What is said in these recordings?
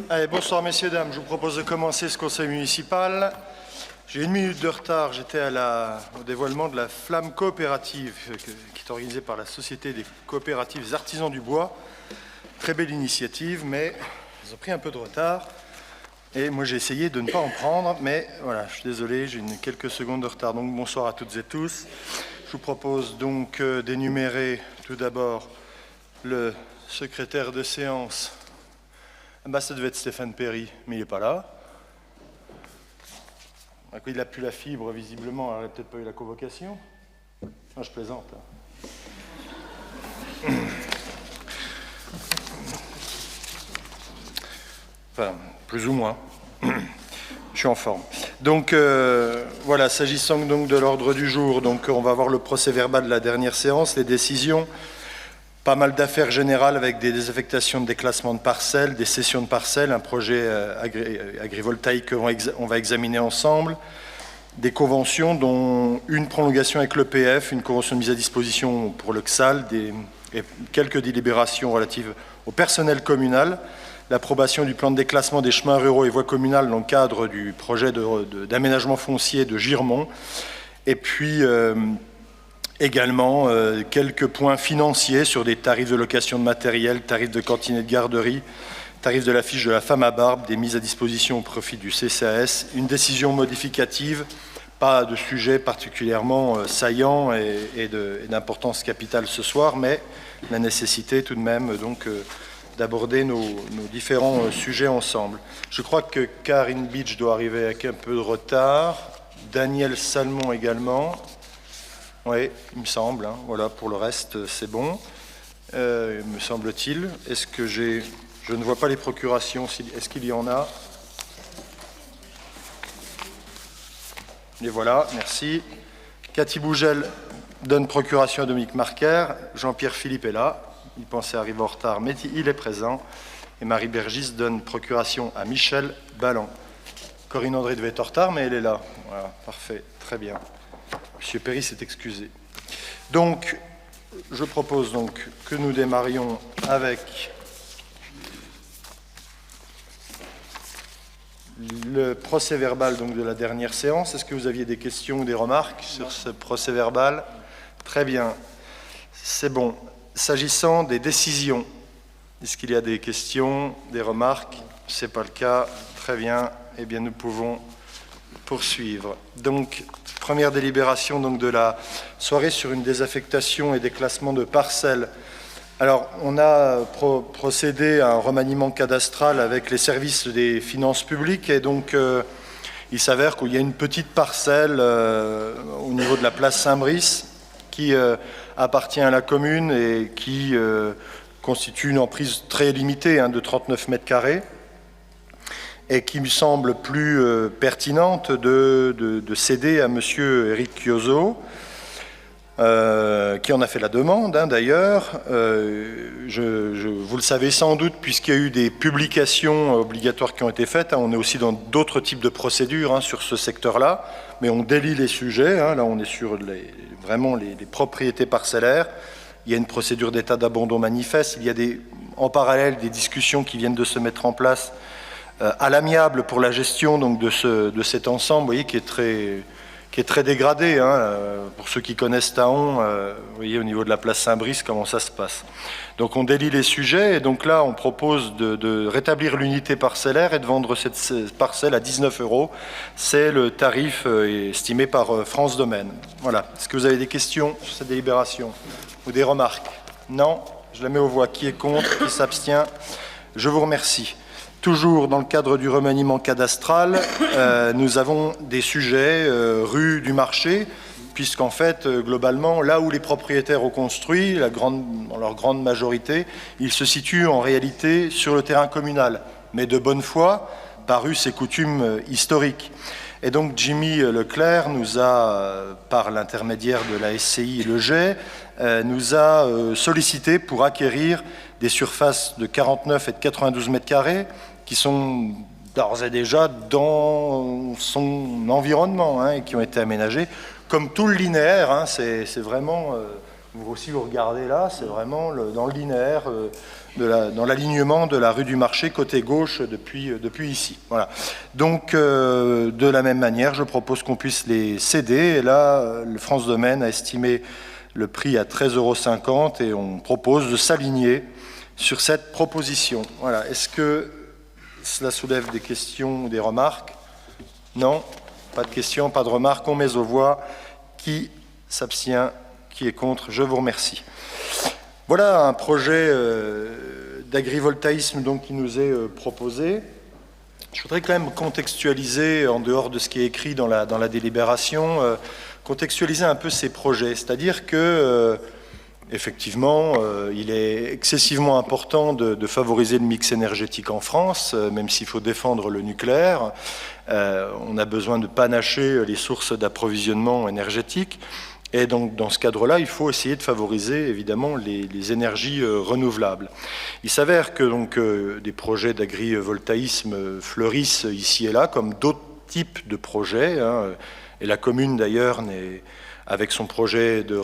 Allez, bonsoir messieurs, dames. Je vous propose de commencer ce conseil municipal. J'ai 1 minute de retard. J'étais au dévoilement de la flamme coopérative qui est organisée par la Société des coopératives artisans du bois. Très belle initiative, mais ils ont pris un peu de retard. Et moi, j'ai essayé de ne pas en prendre, mais voilà, je suis désolé, j'ai quelques secondes de retard. Donc, bonsoir à toutes et tous. Je vous propose donc d'énumérer tout d'abord le secrétaire de séance. Bah, ça devait être Stéphane Perry, mais il n'est pas là. Il n'a plus la fibre, visiblement, alors il n'a peut-être pas eu la convocation. Non, je plaisante. Enfin, plus ou moins. Je suis en forme. Donc, voilà, s'agissant donc de l'ordre du jour, donc on va voir le procès-verbal de la dernière séance, les décisions. Pas mal d'affaires générales avec des désaffectations de déclassement de parcelles, des cessions de parcelles, un projet agrivoltaïque qu'on va examiner ensemble, des conventions dont une prolongation avec l'EPF, une convention de mise à disposition pour le XAL, et quelques délibérations relatives au personnel communal, l'approbation du plan de déclassement des chemins ruraux et voies communales dans le cadre du projet d'aménagement foncier de Girmont, et puis également, quelques points financiers sur des tarifs de location de matériel, tarifs de cantine et de garderie, tarifs de la fiche de la femme à barbe, des mises à disposition au profit du CCAS, une décision modificative, pas de sujet particulièrement saillant et d'importance capitale ce soir, mais la nécessité tout de même donc d'aborder nos différents sujets ensemble. Je crois que Karine Beach doit arriver avec un peu de retard, Daniel Salmon également. Oui, il me semble. Hein. Voilà, pour le reste, c'est bon, me semble-t-il. Est-ce que je ne vois pas les procurations. Est-ce qu'il y en a? Les voilà, merci. Cathy Bougel donne procuration à Dominique Marquer. Jean-Pierre Philippe est là. Il pensait arriver en retard, mais il est présent. Et Marie Bergis donne procuration à Michel Balland. Corinne André devait être en retard, mais elle est là. Voilà, parfait, très bien. Monsieur Perry s'est excusé. Donc, je propose donc que nous démarrions avec le procès-verbal donc de la dernière séance. Est-ce que vous aviez des questions ou des remarques sur ce procès-verbal? Très bien, c'est bon. S'agissant des décisions, est-ce qu'il y a des questions, des remarques? Ce n'est pas le cas. Très bien. Eh bien, nous pouvons poursuivre. Donc, première délibération donc, de la soirée sur une désaffectation et déclassement de parcelles. Alors, on a procédé à un remaniement cadastral avec les services des finances publiques et donc il s'avère qu'il y a une petite parcelle au niveau de la place Saint-Brice qui appartient à la commune et qui constitue une emprise très limitée de 39 mètres carrés. Et qui me semble plus pertinente de céder à M. Éric Chiozot, qui en a fait la demande d'ailleurs. Vous le savez sans doute, puisqu'il y a eu des publications obligatoires qui ont été faites. On est aussi dans d'autres types de procédures sur ce secteur-là, mais on délie les sujets. Là, on est sur vraiment les propriétés parcellaires. Il y a une procédure d'état d'abandon manifeste. Il y a en parallèle des discussions qui viennent de se mettre en place à l'amiable pour la gestion donc, de cet ensemble, vous voyez, qui est très dégradé. Pour ceux qui connaissent Taon, vous voyez au niveau de la place Saint-Brice comment ça se passe. Donc on délie les sujets et donc là on propose de rétablir l'unité parcellaire et de vendre cette parcelle à 19 €. C'est le tarif estimé par France Domaine. Voilà. Est-ce que vous avez des questions sur cette délibération ou des remarques? Non. Je la mets aux voix. Qui est contre? Qui s'abstient? Je vous remercie. Toujours dans le cadre du remaniement cadastral, nous avons des sujets rue du marché, puisqu'en fait, globalement, là où les propriétaires ont construit, dans leur grande majorité, ils se situent en réalité sur le terrain communal, mais de bonne foi, par us et coutumes historiques. Et donc Jimmy Leclerc nous a, par l'intermédiaire de la SCI Le Jet, nous a sollicité pour acquérir des surfaces de 49 et de 92 mètres carrés qui sont d'ores et déjà dans son environnement et qui ont été aménagés comme tout le linéaire. C'est vraiment vous regardez là, c'est vraiment dans le linéaire, dans l'alignement de la rue du Marché, côté gauche, depuis ici. Voilà. Donc, de la même manière, je propose qu'on puisse les céder. Et là, le France Domaine a estimé le prix à 13,50 € et on propose de s'aligner sur cette proposition. Voilà. Est-ce que cela soulève des questions ou des remarques? Non? Pas de questions, pas de remarques. On met aux voix. Qui s'abstient? Qui est contre? Je vous remercie. Voilà un projet d'agrivoltaïsme donc, qui nous est proposé. Je voudrais quand même contextualiser, en dehors de ce qui est écrit dans la délibération, contextualiser un peu ces projets. C'est-à-dire que, effectivement, il est excessivement important de favoriser le mix énergétique en France, même s'il faut défendre le nucléaire. On a besoin de panacher les sources d'approvisionnement énergétique. Et donc, dans ce cadre-là, il faut essayer de favoriser, évidemment, les énergies renouvelables. Il s'avère que donc, des projets d'agrivoltaïsme fleurissent ici et là, comme d'autres types de projets. Hein. Et la commune, d'ailleurs, avec son projet de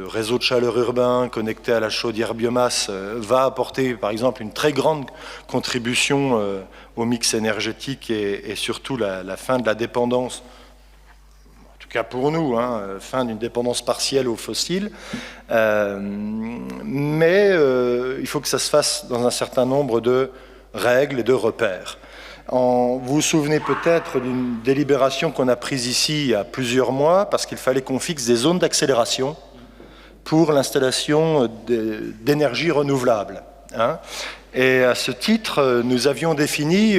réseau de chaleur urbain connecté à la chaudière biomasse, va apporter, par exemple, une très grande contribution au mix énergétique et surtout la fin de la dépendance, cas pour nous, hein, fin d'une dépendance partielle aux fossiles, mais il faut que ça se fasse dans un certain nombre de règles et de repères. Vous vous souvenez peut-être d'une délibération qu'on a prise ici il y a plusieurs mois, parce qu'il fallait qu'on fixe des zones d'accélération pour l'installation d'énergie renouvelable. Hein. Et à ce titre, nous avions défini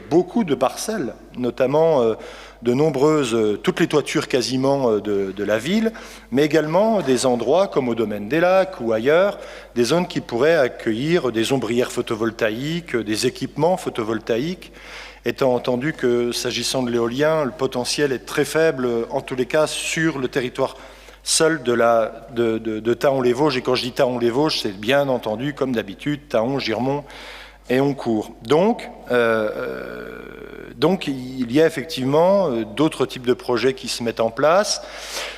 beaucoup de parcelles, notamment de nombreuses, toutes les toitures quasiment de la ville, mais également des endroits comme au domaine des Lacs ou ailleurs, des zones qui pourraient accueillir des ombrières photovoltaïques, des équipements photovoltaïques, étant entendu que, s'agissant de l'éolien, le potentiel est très faible, en tous les cas, sur le territoire seul de Thaon-les-Vosges. Et quand je dis Thaon-les-Vosges, c'est bien entendu, comme d'habitude, Thaon, Girmont et Oncourt. Donc, il y a effectivement d'autres types de projets qui se mettent en place.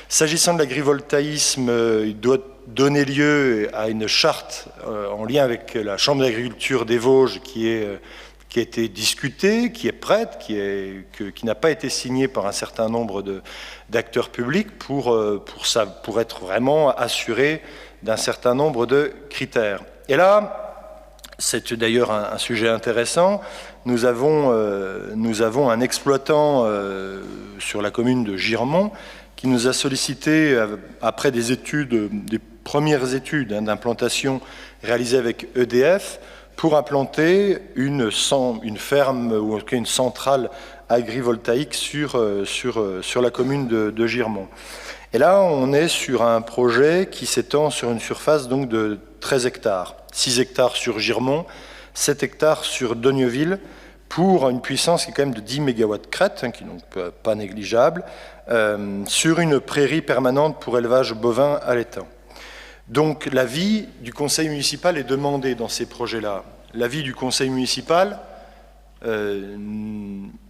S'agissant de l'agrivoltaïsme, il doit donner lieu à une charte en lien avec la Chambre d'agriculture des Vosges qui a été discutée, qui est prête, qui n'a pas été signée par un certain nombre d'acteurs publics pour être vraiment assuré d'un certain nombre de critères. Et là, c'est d'ailleurs un sujet intéressant. Nous avons un exploitant sur la commune de Girmont qui nous a sollicité, après des premières études d'implantation réalisées avec EDF, pour implanter une ferme ou une centrale agrivoltaïque sur la commune de Girmont. Et là, on est sur un projet qui s'étend sur une surface donc, de 13 hectares. 6 hectares sur Girmont, 7 hectares sur Dogneuville, pour une puissance qui est quand même de 10 MW crête, qui n'est donc pas négligeable, sur une prairie permanente pour élevage bovin allaitant. Donc l'avis du conseil municipal est demandé dans ces projets-là. L'avis du conseil municipal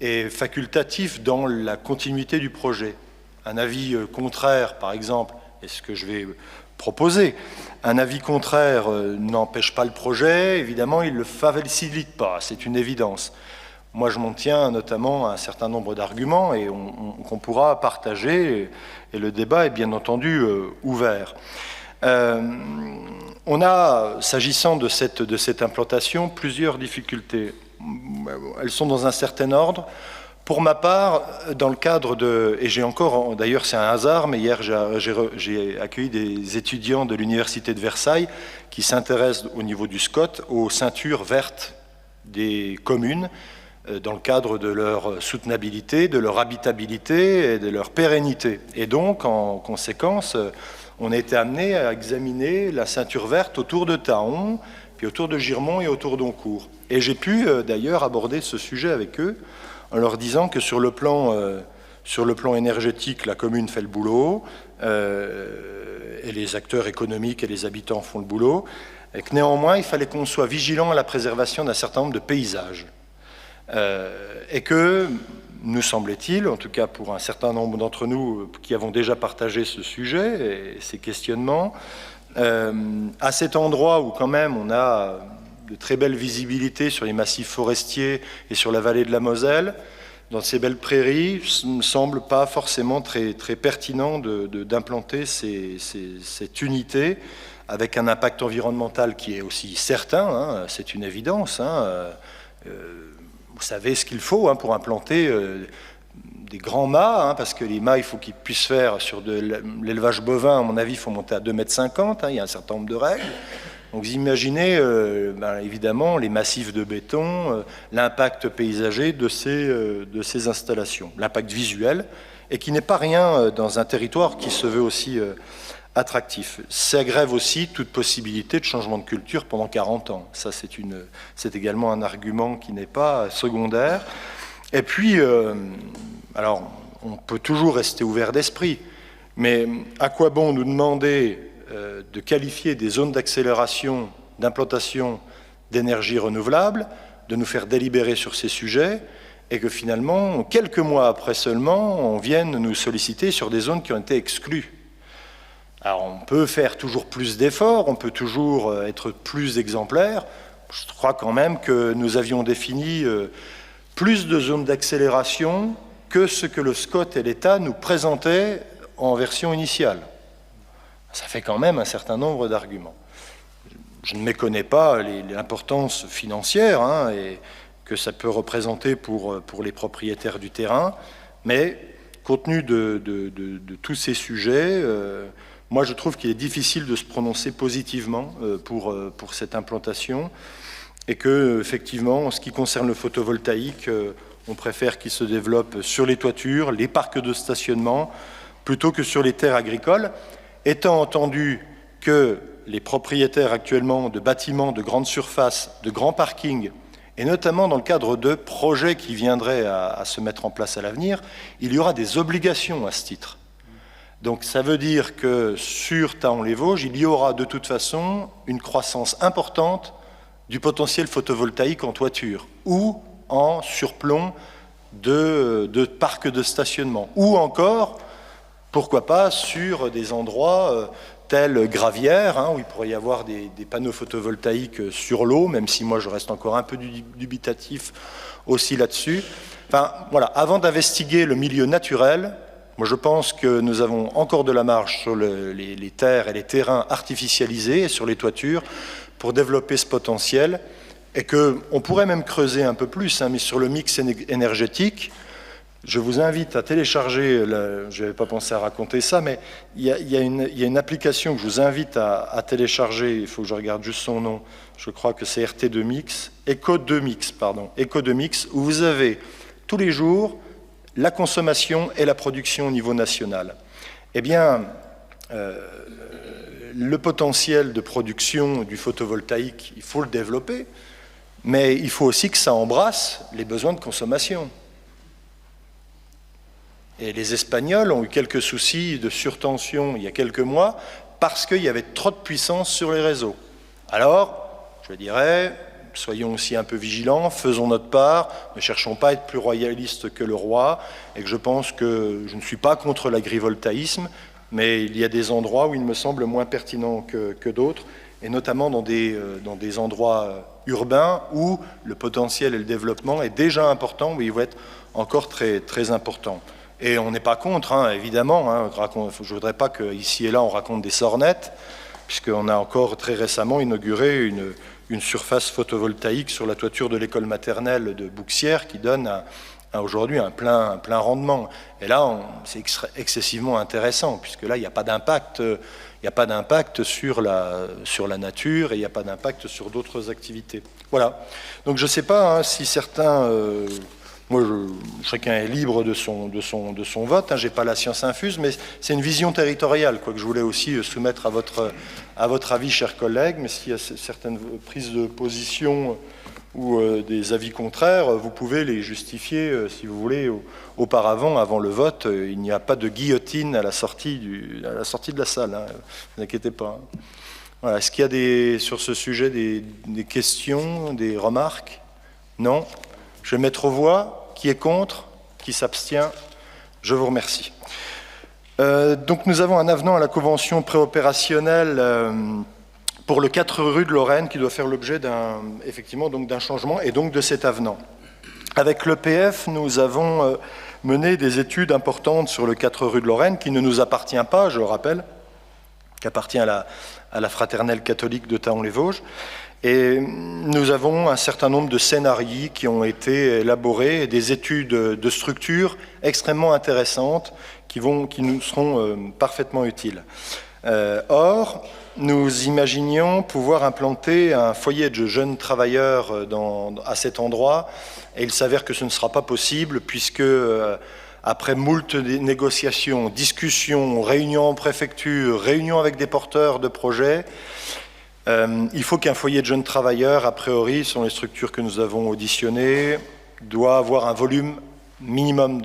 est facultatif dans la continuité du projet. Un avis contraire, par exemple, est ce que je vais proposer. Un avis contraire n'empêche pas le projet, évidemment, il ne le facilite pas, c'est une évidence. Moi, je m'en tiens notamment à un certain nombre d'arguments et qu'on pourra partager, et le débat est bien entendu ouvert. On a, s'agissant de cette implantation, plusieurs difficultés. Elles sont dans un certain ordre. Pour ma part, dans le cadre et j'ai encore, d'ailleurs c'est un hasard, mais hier j'ai accueilli des étudiants de l'Université de Versailles qui s'intéressent au niveau du SCOT aux ceintures vertes des communes dans le cadre de leur soutenabilité, de leur habitabilité et de leur pérennité. Et donc, en conséquence, on a été amené à examiner la ceinture verte autour de Thaon, puis autour de Girmont et autour d'Oncourt. Et j'ai pu d'ailleurs aborder ce sujet avec eux, en leur disant que sur le plan énergétique, la commune fait le boulot, et les acteurs économiques et les habitants font le boulot, et que néanmoins, il fallait qu'on soit vigilant à la préservation d'un certain nombre de paysages. Et que nous semble-t-il, en tout cas pour un certain nombre d'entre nous qui avons déjà partagé ce sujet et ces questionnements, à cet endroit où quand même on a de très belles visibilités sur les massifs forestiers et sur la vallée de la Moselle, dans ces belles prairies, il ne me semble pas forcément très pertinent d'implanter cette unité avec un impact environnemental qui est aussi certain, hein, c'est une évidence. Vous savez ce qu'il faut pour implanter des grands mâts, parce que les mâts, il faut qu'ils puissent faire sur de l'élevage bovin, à mon avis, il faut monter à 2,50 m, il y a un certain nombre de règles. Donc vous imaginez évidemment les massifs de béton, l'impact paysager de ces installations, l'impact visuel, et qui n'est pas rien dans un territoire qui se veut aussi attractif. Ça grève aussi toute possibilité de changement de culture pendant 40 ans. Ça, c'est également un argument qui n'est pas secondaire. Et puis, alors, on peut toujours rester ouvert d'esprit, mais à quoi bon nous demander de qualifier des zones d'accélération, d'implantation d'énergie renouvelable, de nous faire délibérer sur ces sujets, et que finalement, quelques mois après seulement, on vienne nous solliciter sur des zones qui ont été exclues. Alors on peut faire toujours plus d'efforts, on peut toujours être plus exemplaire. Je crois quand même que nous avions défini plus de zones d'accélération que ce que le SCOT et l'État nous présentaient en version initiale. Ça fait quand même un certain nombre d'arguments. Je ne méconnais pas l'importance financière et que ça peut représenter pour les propriétaires du terrain, mais compte tenu de tous ces sujets, moi je trouve qu'il est difficile de se prononcer positivement pour cette implantation et que, effectivement, en ce qui concerne le photovoltaïque, on préfère qu'il se développe sur les toitures, les parcs de stationnement, plutôt que sur les terres agricoles, étant entendu que les propriétaires actuellement de bâtiments de grande surface, de grands parkings, et notamment dans le cadre de projets qui viendraient à se mettre en place à l'avenir, il y aura des obligations à ce titre. Donc ça veut dire que sur Thaon-les-Vosges, il y aura de toute façon une croissance importante du potentiel photovoltaïque en toiture ou en surplomb de parcs de stationnement, ou encore, pourquoi pas, sur des endroits tels Gravières, où il pourrait y avoir des panneaux photovoltaïques sur l'eau, même si moi je reste encore un peu dubitatif aussi là-dessus. Enfin, voilà, avant d'investiguer le milieu naturel, moi je pense que nous avons encore de la marge sur les terres et les terrains artificialisés et sur les toitures pour développer ce potentiel, et qu'on pourrait même creuser un peu plus, mais sur le mix énergétique. Je vous invite à télécharger, je n'avais pas pensé à raconter ça, mais il y a une application que je vous invite à télécharger, il faut que je regarde juste son nom, je crois que c'est RT2 Mix, Eco2 Mix, pardon, Eco2 Mix, où vous avez tous les jours la consommation et la production au niveau national. Eh bien, le potentiel de production du photovoltaïque, il faut le développer, mais il faut aussi que ça embrasse les besoins de consommation. Et les Espagnols ont eu quelques soucis de surtension il y a quelques mois parce qu'il y avait trop de puissance sur les réseaux. Alors, je dirais, soyons aussi un peu vigilants, faisons notre part, ne cherchons pas à être plus royalistes que le roi, et que je pense que je ne suis pas contre l'agrivoltaïsme, mais il y a des endroits où il me semble moins pertinent que d'autres, et notamment dans des endroits urbains où le potentiel et le développement est déjà important, où il va être encore très important. Et on n'est pas contre, évidemment. Je ne voudrais pas qu'ici et là on raconte des sornettes, puisqu'on a encore très récemment inauguré une surface photovoltaïque sur la toiture de l'école maternelle de Bouxières qui donne aujourd'hui un plein rendement. Et là, c'est excessivement intéressant, puisque là, il n'y a pas d'impact. Il n'y a pas d'impact sur la nature et il n'y a pas d'impact sur d'autres activités. Voilà. Donc je ne sais pas si certains... Moi, chacun est libre de son vote, je n'ai pas la science infuse, mais c'est une vision territoriale que je voulais aussi soumettre à votre avis, chers collègues, mais s'il y a certaines prises de position ou des avis contraires, vous pouvez les justifier, si vous voulez, auparavant, avant le vote. Il n'y a pas de guillotine à la sortie de la salle, ne vous inquiétez pas. Voilà. Est-ce qu'il y a sur ce sujet des questions, des remarques? Non. Je vais mettre aux voix. Qui est contre? Qui s'abstient? Je vous remercie. Donc nous avons un avenant à la convention préopérationnelle pour le 4 rue de Lorraine qui doit faire l'objet d'un changement et donc de cet avenant. Avec l'EPF, nous avons mené des études importantes sur le 4 rue de Lorraine qui ne nous appartient pas, je le rappelle, qui appartient à la fraternelle catholique de Thaon-les-Vosges. Et nous avons un certain nombre de scénarios qui ont été élaborés et des études de structure extrêmement intéressantes qui nous seront parfaitement utiles. Or, nous imaginions pouvoir implanter un foyer de jeunes travailleurs à cet endroit et il s'avère que ce ne sera pas possible puisque après moult négociations, discussions, réunions en préfecture, réunions avec des porteurs de projets, il faut qu'un foyer de jeunes travailleurs, a priori, selon les structures que nous avons auditionnées, doit avoir un volume minimum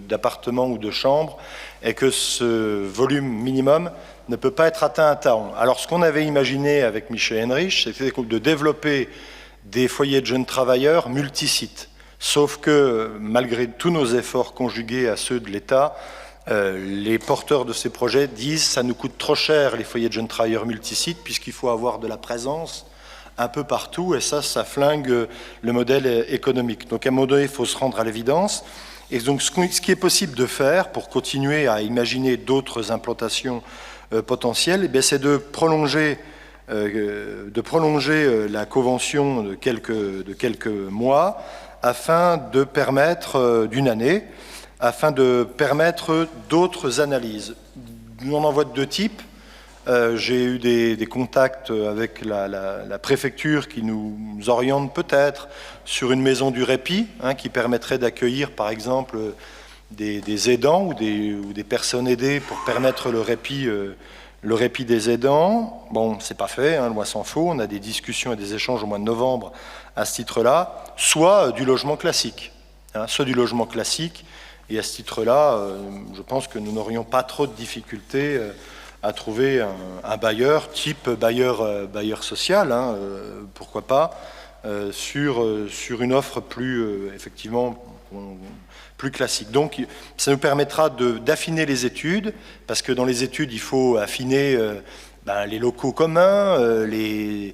d'appartements ou de chambres, et que ce volume minimum ne peut pas être atteint à Thaon. Alors ce qu'on avait imaginé avec Michel Henrich, c'était de développer des foyers de jeunes travailleurs multisites. Sauf que, malgré tous nos efforts conjugués à ceux de l'État, les porteurs de ces projets disent que ça nous coûte trop cher les foyers de jeunes travailleurs multisites puisqu'il faut avoir de la présence un peu partout et ça flingue le modèle économique. Donc à un moment donné, il faut se rendre à l'évidence. Et donc ce qui est possible de faire pour continuer à imaginer d'autres implantations potentielles, c'est de prolonger la convention de quelques mois afin de permettre d'une année afin de permettre d'autres analyses. On en voit de deux types. J'ai eu des contacts avec la préfecture qui nous oriente peut-être sur une maison du répit qui permettrait d'accueillir par exemple des aidants ou des personnes aidées pour permettre le répit des aidants. Bon, c'est pas fait, loin s'en faut. On a des discussions et des échanges au mois de novembre à ce titre-là. Soit du logement classique. Soit du logement classique. Et à ce titre-là, je pense que nous n'aurions pas trop de difficultés à trouver un bailleur, type bailleur social, pourquoi pas, sur une offre effectivement, plus classique. Donc, ça nous permettra d'affiner les études, parce que dans les études, il faut affiner les locaux communs, les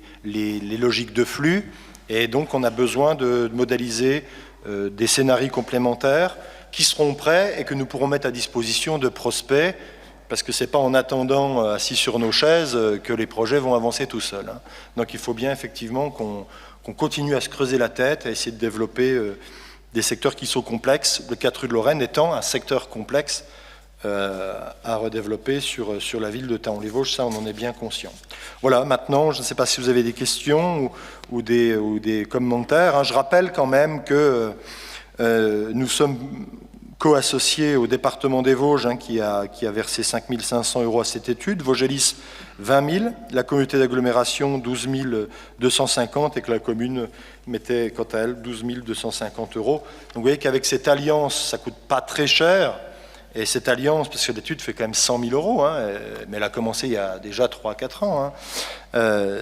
logiques de flux, et donc on a besoin de modéliser des scénarios complémentaires qui seront prêts et que nous pourrons mettre à disposition de prospects, parce que ce n'est pas en attendant assis sur nos chaises que les projets vont avancer tout seuls. Donc il faut bien effectivement qu'on continue à se creuser la tête, à essayer de développer des secteurs qui sont complexes, le 4 rue de Lorraine étant un secteur complexe à redévelopper sur la ville de Thaon-les-Vosges, ça on en est bien conscient. Voilà, maintenant, je ne sais pas si vous avez des questions ou des commentaires. Je rappelle quand même que nous sommes co-associés au département des Vosges qui a versé 5 500 € à cette étude, Vosgelis 20 000, la communauté d'agglomération 12 250 et que la commune mettait quant à elle 12 250 €. Donc vous voyez qu'avec cette alliance, ça ne coûte pas très cher. Et cette alliance, parce que l'étude fait quand même 100 000 €, mais elle a commencé il y a déjà 3-4 ans,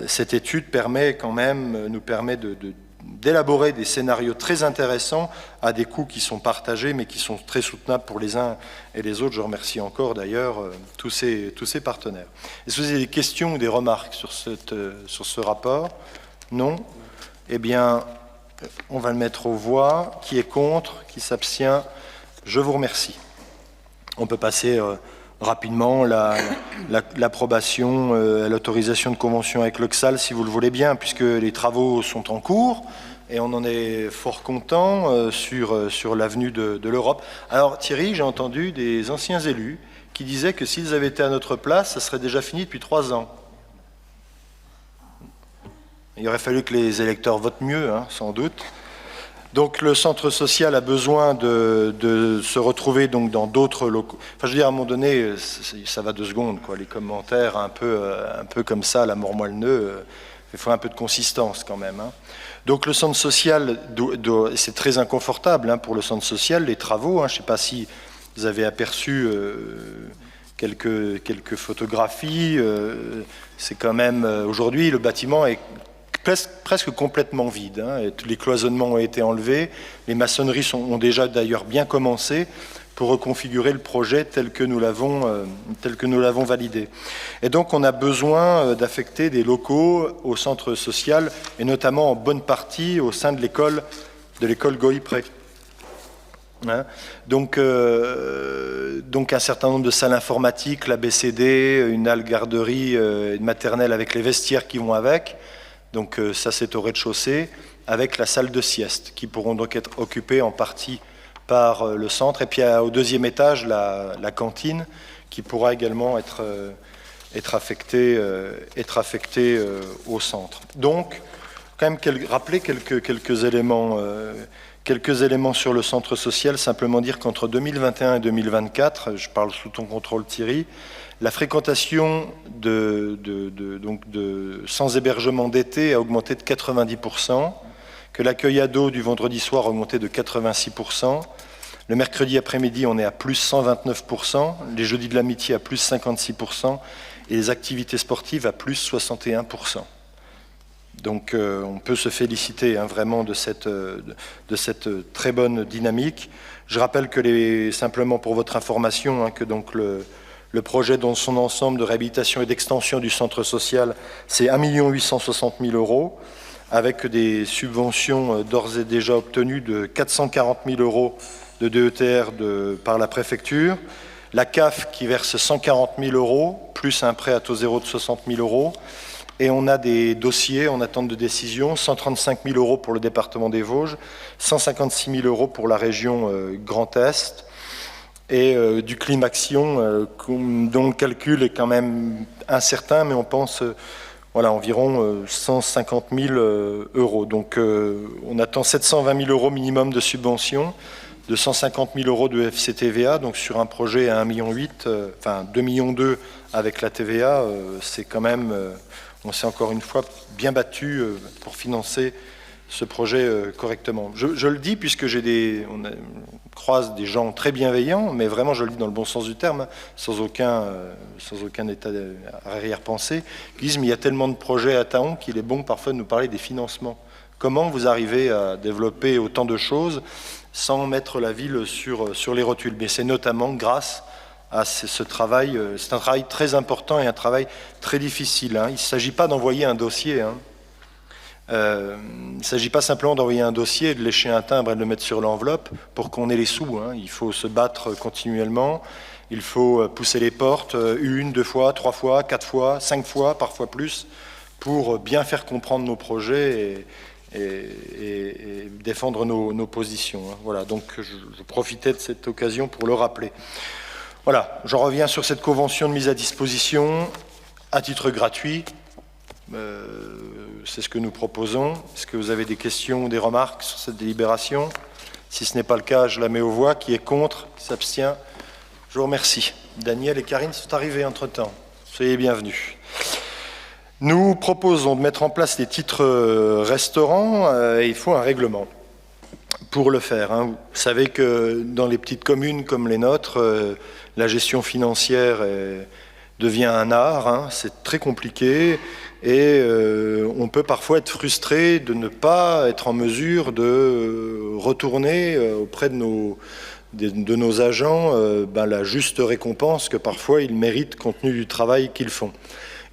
cette étude nous permet d'élaborer des scénarios très intéressants à des coûts qui sont partagés, mais qui sont très soutenables pour les uns et les autres. Je remercie encore d'ailleurs tous ces partenaires. Est-ce que vous avez des questions ou des remarques sur ce rapport? Non? Eh bien, on va le mettre aux voix. Qui est contre? Qui s'abstient? Je vous remercie. On peut passer rapidement l'approbation, l'autorisation de convention avec l'Oxal, si vous le voulez bien, puisque les travaux sont en cours et on en est fort content sur l'avenue de l'Europe. Alors Thierry, j'ai entendu des anciens élus qui disaient que s'ils avaient été à notre place, ça serait déjà fini depuis 3 ans. Il aurait fallu que les électeurs votent mieux, sans doute. Donc le centre social a besoin de se retrouver donc dans d'autres locaux. Enfin, je veux dire, à un moment donné, ça va 2 secondes, quoi. Les commentaires un peu comme ça, la mort moelle nœud, il faut un peu de consistance quand même. Donc le centre social, c'est très inconfortable pour le centre social, les travaux. Je ne sais pas si vous avez aperçu quelques photographies. C'est quand même aujourd'hui, le bâtiment est presque complètement vide. Tous les cloisonnements ont été enlevés, les maçonneries ont déjà d'ailleurs bien commencé pour reconfigurer le projet tel que nous l'avons validé. Et donc on a besoin d'affecter des locaux au centre social, et notamment en bonne partie au sein de l'école Goïpré. Donc un certain nombre de salles informatiques, l'ABCD, une halle garderie, une maternelle avec les vestiaires qui vont avec. Donc ça c'est au rez-de-chaussée, avec la salle de sieste, qui pourront donc être occupées en partie par le centre. Et puis au deuxième étage, la cantine, qui pourra également être affectée au centre. Donc, quand même rappeler quelques éléments sur le centre social, simplement dire qu'entre 2021 et 2024, je parle sous ton contrôle Thierry, la fréquentation sans hébergement d'été a augmenté de 90%, que l'accueil ado du vendredi soir a augmenté de 86%, le mercredi après-midi on est à plus 129%, les jeudis de l'amitié à plus 56%, et les activités sportives à plus 61%. Donc on peut se féliciter vraiment de cette très bonne dynamique. Je rappelle que simplement pour votre information, que donc le projet dans son ensemble de réhabilitation et d'extension du centre social, c'est 1 860 000 €, avec des subventions d'ores et déjà obtenues de 440 000 € de DETR par la préfecture, la CAF qui verse 140 000 €, plus un prêt à taux zéro de 60 000 €, et on a des dossiers en attente de décision, 135 000 € pour le département des Vosges, 156 000 € pour la région Grand Est, et du Climaction, dont le calcul est quand même incertain, mais on pense environ 150 000 €. Donc on attend 720 000 € minimum de subvention, de 150 000 € de FCTVA, donc sur un projet à 1,8 million, 2,2 millions avec la TVA, c'est quand même, on s'est encore une fois bien battu pour financer ce projet correctement. Je le dis puisque on croise des gens très bienveillants, mais vraiment je le dis dans le bon sens du terme, sans aucun état d'arrière-pensée, qui disent mais il y a tellement de projets à Thaon qu'il est bon parfois de nous parler des financements. Comment vous arrivez à développer autant de choses sans mettre la ville sur les rotules? Mais c'est notamment grâce à ce travail, c'est un travail très important et un travail très difficile. Il ne s'agit pas d'envoyer un dossier. Il ne s'agit pas simplement d'envoyer un dossier, de lécher un timbre et de le mettre sur l'enveloppe pour qu'on ait les sous. Il faut se battre continuellement, il faut pousser les portes 1, 2 fois, 3 fois, 4 fois, 5 fois, parfois plus, pour bien faire comprendre nos projets et défendre nos positions. Voilà, donc je profitais de cette occasion pour le rappeler. Voilà, j'en reviens sur cette convention de mise à disposition à titre gratuit. C'est ce que nous proposons. Est-ce que vous avez des questions ou des remarques sur cette délibération? Si ce n'est pas le cas, je la mets aux voix. Qui est contre? Qui s'abstient? Je vous remercie. Daniel et Karine sont arrivés entre-temps. Soyez bienvenus. Nous proposons de mettre en place les titres restaurants. Il faut un règlement pour le faire. Vous savez que dans les petites communes comme les nôtres, la gestion financière devient un art. C'est très compliqué. Et on peut parfois être frustré de ne pas être en mesure de retourner auprès de nos agents la juste récompense que parfois ils méritent compte tenu du travail qu'ils font.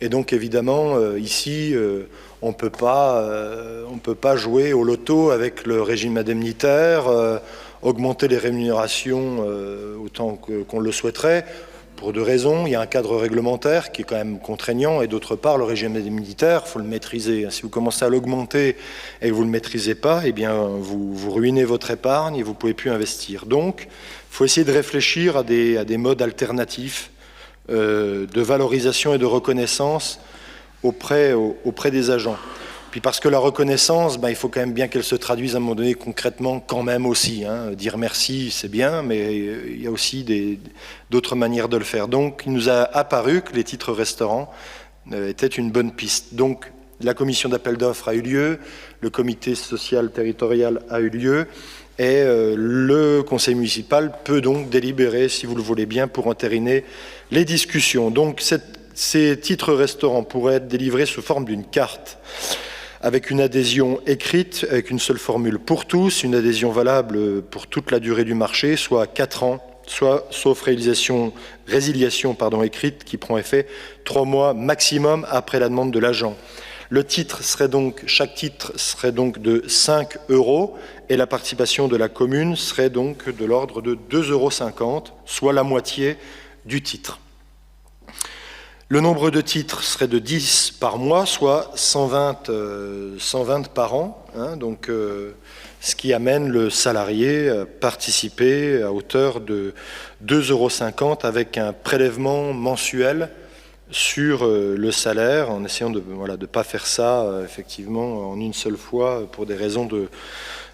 Et donc évidemment ici on peut pas jouer au loto avec le régime indemnitaire, augmenter les rémunérations autant qu'on le souhaiterait. Pour deux raisons, il y a un cadre réglementaire qui est quand même contraignant, et d'autre part, le régime indemnitaire, il faut le maîtriser. Si vous commencez à l'augmenter et que vous ne le maîtrisez pas, eh bien, vous ruinez votre épargne et vous ne pouvez plus investir. Donc, il faut essayer de réfléchir à des modes alternatifs de valorisation et de reconnaissance auprès des agents. Puis parce que la reconnaissance, il faut quand même bien qu'elle se traduise à un moment donné concrètement quand même aussi. Dire merci, c'est bien, mais il y a aussi d'autres manières de le faire. Donc il nous a apparu que les titres restaurants étaient une bonne piste. Donc la commission d'appel d'offres a eu lieu, le comité social territorial a eu lieu, et le conseil municipal peut donc délibérer, si vous le voulez bien, pour entériner les discussions. Donc ces titres restaurants pourraient être délivrés sous forme d'une carte. avec une adhésion écrite, avec une seule formule pour tous, une adhésion valable pour toute la durée du marché, soit 4 ans, soit sauf résiliation écrite qui prend effet 3 mois maximum après la demande de l'agent. Chaque titre serait donc de 5 € et la participation de la commune serait donc de l'ordre de 2,50 €, soit la moitié du titre. Le nombre de titres serait de 10 par mois, soit 120 par an, hein, donc, ce qui amène le salarié à participer à hauteur de 2,50 € avec un prélèvement mensuel sur le salaire, en essayant de ne pas faire ça effectivement en une seule fois pour des raisons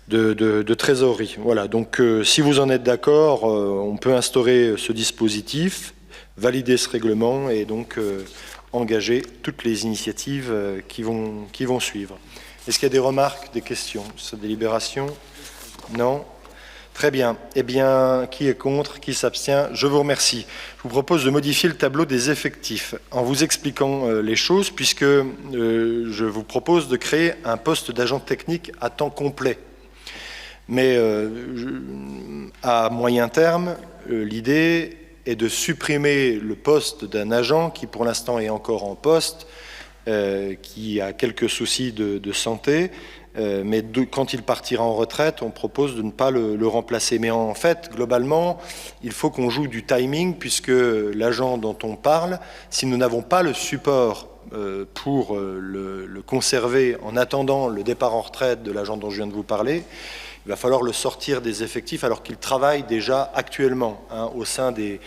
de trésorerie. Voilà, donc si vous en êtes d'accord, on peut instaurer ce dispositif, valider ce règlement et donc engager toutes les initiatives qui vont suivre. Est-ce qu'il y a des remarques, des questions sur cette délibération? Non? Très bien. Eh bien, qui est contre? Qui s'abstient? Je vous remercie. Je vous propose de modifier le tableau des effectifs en vous expliquant les choses, puisque je vous propose de créer un poste d'agent technique à temps complet. Mais à moyen terme, l'idée est de supprimer le poste d'un agent qui, pour l'instant, est encore en poste, qui a quelques soucis de santé, mais quand il partira en retraite, on propose de ne pas le remplacer. Mais en fait, globalement, il faut qu'on joue du timing, puisque l'agent dont on parle, si nous n'avons pas le support pour le conserver en attendant le départ en retraite de l'agent dont je viens de vous parler, il va falloir le sortir des effectifs alors qu'il travaille déjà actuellement au sein des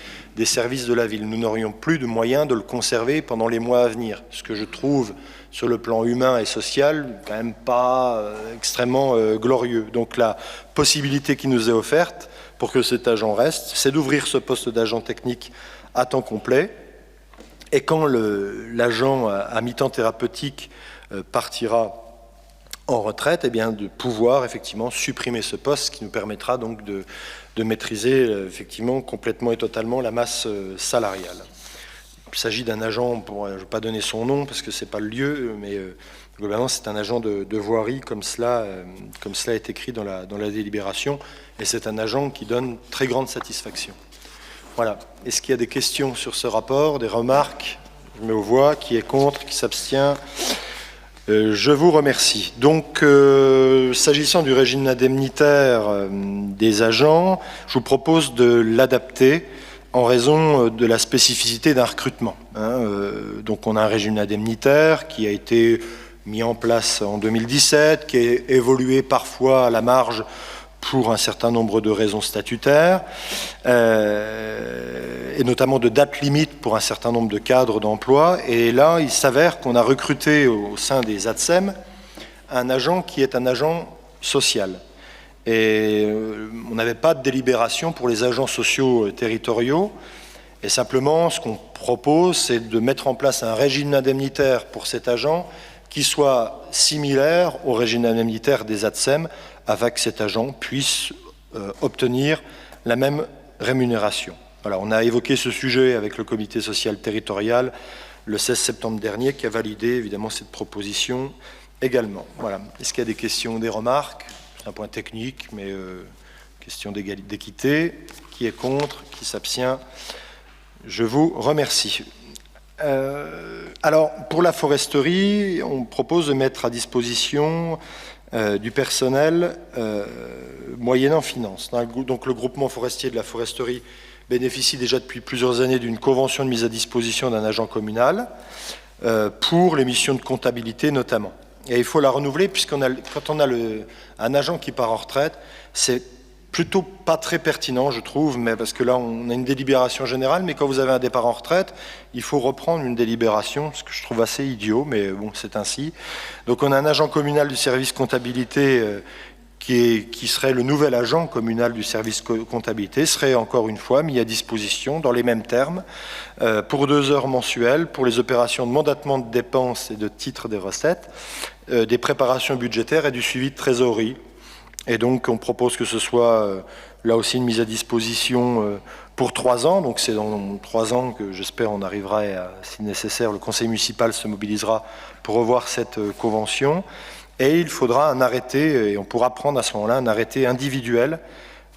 services de la ville. Nous n'aurions plus de moyens de le conserver pendant les mois à venir, ce que je trouve sur le plan humain et social quand même pas extrêmement glorieux. Donc la possibilité qui nous est offerte pour que cet agent reste, c'est d'ouvrir ce poste d'agent technique à temps complet, et quand l'agent à mi-temps thérapeutique partira en retraite, eh bien, de pouvoir effectivement supprimer ce poste, ce qui nous permettra donc de maîtriser effectivement complètement et totalement la masse salariale. Il s'agit d'un agent, je ne vais pas donner son nom parce que ce n'est pas le lieu, mais globalement c'est un agent de voirie comme cela est écrit dans la délibération, et c'est un agent qui donne très grande satisfaction. Voilà. Est-ce qu'il y a des questions sur ce rapport, des remarques? Je mets aux voix. Qui est contre? Qui s'abstient? Je vous remercie. Donc, s'agissant du régime indemnitaire des agents, je vous propose de l'adapter en raison de la spécificité d'un recrutement. Donc, on a un régime indemnitaire qui a été mis en place en 2017, qui a évolué parfois à la marge pour un certain nombre de raisons statutaires, et notamment de date limite pour un certain nombre de cadres d'emploi. Et là, il s'avère qu'on a recruté au sein des ATSEM un agent qui est un agent social. Et on n'avait pas de délibération pour les agents sociaux territoriaux. Et simplement, ce qu'on propose, c'est de mettre en place un régime indemnitaire pour cet agent qui soit similaire au régime indemnitaire des ATSEM, afin que cet agent puisse obtenir la même rémunération. Voilà, on a évoqué ce sujet avec le comité social territorial le 16 septembre dernier, qui a validé évidemment cette proposition également. Voilà. Est-ce qu'il y a des questions, des remarques? C'est un point technique, mais question d'équité. Qui est contre? Qui s'abstient? Je vous remercie. Alors, pour la foresterie, on propose de mettre à disposition du personnel moyennant finance. Donc le groupement forestier de la foresterie bénéficie déjà depuis plusieurs années d'une convention de mise à disposition d'un agent communal pour les missions de comptabilité notamment. Et il faut la renouveler, puisqu'on a, quand on a un agent qui part en retraite, c'est plutôt pas très pertinent, je trouve, mais parce que là, on a une délibération générale, mais quand vous avez un départ en retraite, il faut reprendre une délibération, ce que je trouve assez idiot, mais bon, c'est ainsi. Donc on a un agent communal du service comptabilité qui serait le nouvel agent communal du service comptabilité, serait encore une fois mis à disposition dans les mêmes termes pour 2 heures mensuelles pour les opérations de mandatement de dépenses et de titres des recettes, des préparations budgétaires et du suivi de trésorerie. Et donc on propose que ce soit là aussi une mise à disposition pour 3 ans, donc c'est dans 3 ans que j'espère on arrivera, si nécessaire, le conseil municipal se mobilisera pour revoir cette convention, et il faudra un arrêté, et on pourra prendre à ce moment-là un arrêté individuel,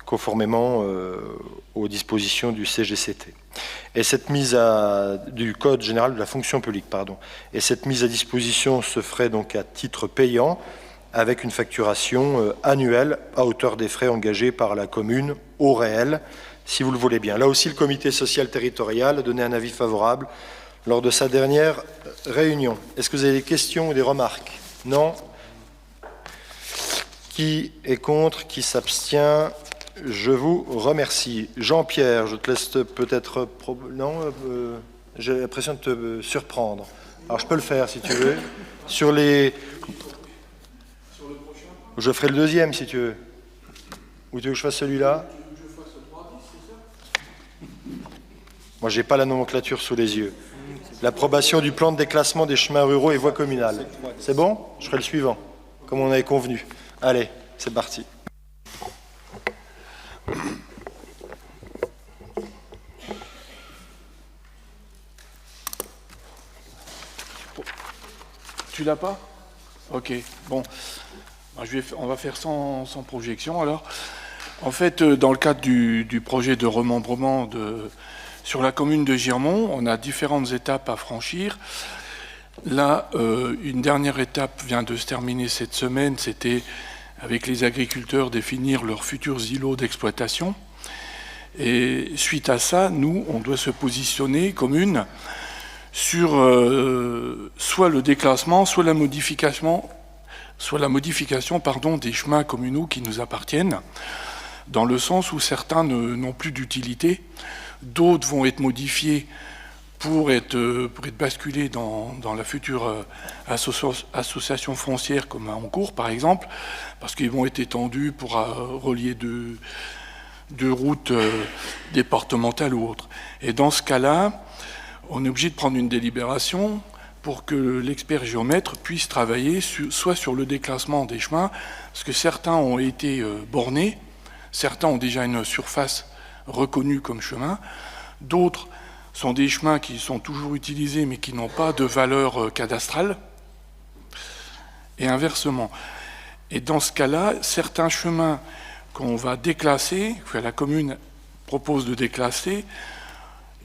conformément aux dispositions du CGCT. Et cette du Code général de la fonction publique, pardon. Et cette mise à disposition se ferait donc à titre payant, avec une facturation annuelle à hauteur des frais engagés par la commune au réel, si vous le voulez bien. Là aussi, le comité social territorial a donné un avis favorable lors de sa dernière réunion. Est-ce que vous avez des questions ou des remarques? Non? Qui est contre? Qui s'abstient? Je vous remercie. Jean-Pierre, je te laisse peut-être... Non, j'ai l'impression de te surprendre. Alors, je peux le faire, si tu veux. Sur le prochain, je ferai le deuxième, si tu veux. Ou tu veux que je fasse celui-là? Moi, je n'ai pas la nomenclature sous les yeux. L'approbation du plan de déclassement des chemins ruraux et voies communales. C'est bon? Je ferai le suivant, comme on avait convenu. Allez, c'est parti. Tu l'as pas? Ok, bon. On va faire sans projection alors. En fait, dans le cadre du projet de remembrement sur la commune de Girmont, on a différentes étapes à franchir. Là, une dernière étape vient de se terminer cette semaine, c'était avec les agriculteurs définir leurs futurs îlots d'exploitation. Et suite à ça, nous, on doit se positionner commune sur soit le déclassement, soit la modification des chemins communaux qui nous appartiennent, dans le sens où certains n'ont plus d'utilité, d'autres vont être modifiés pour être basculés dans la future association foncière comme en cours par exemple, parce qu'ils vont être étendus pour relier deux routes départementales ou autres. Et dans ce cas-là, on est obligé de prendre une délibération pour que l'expert géomètre puisse travailler soit sur le déclassement des chemins, parce que certains ont été bornés, certains ont déjà une surface reconnue comme chemin, d'autres sont des chemins qui sont toujours utilisés mais qui n'ont pas de valeur cadastrale, et inversement. Et dans ce cas-là, certains chemins qu'on va déclasser, que la commune propose de déclasser,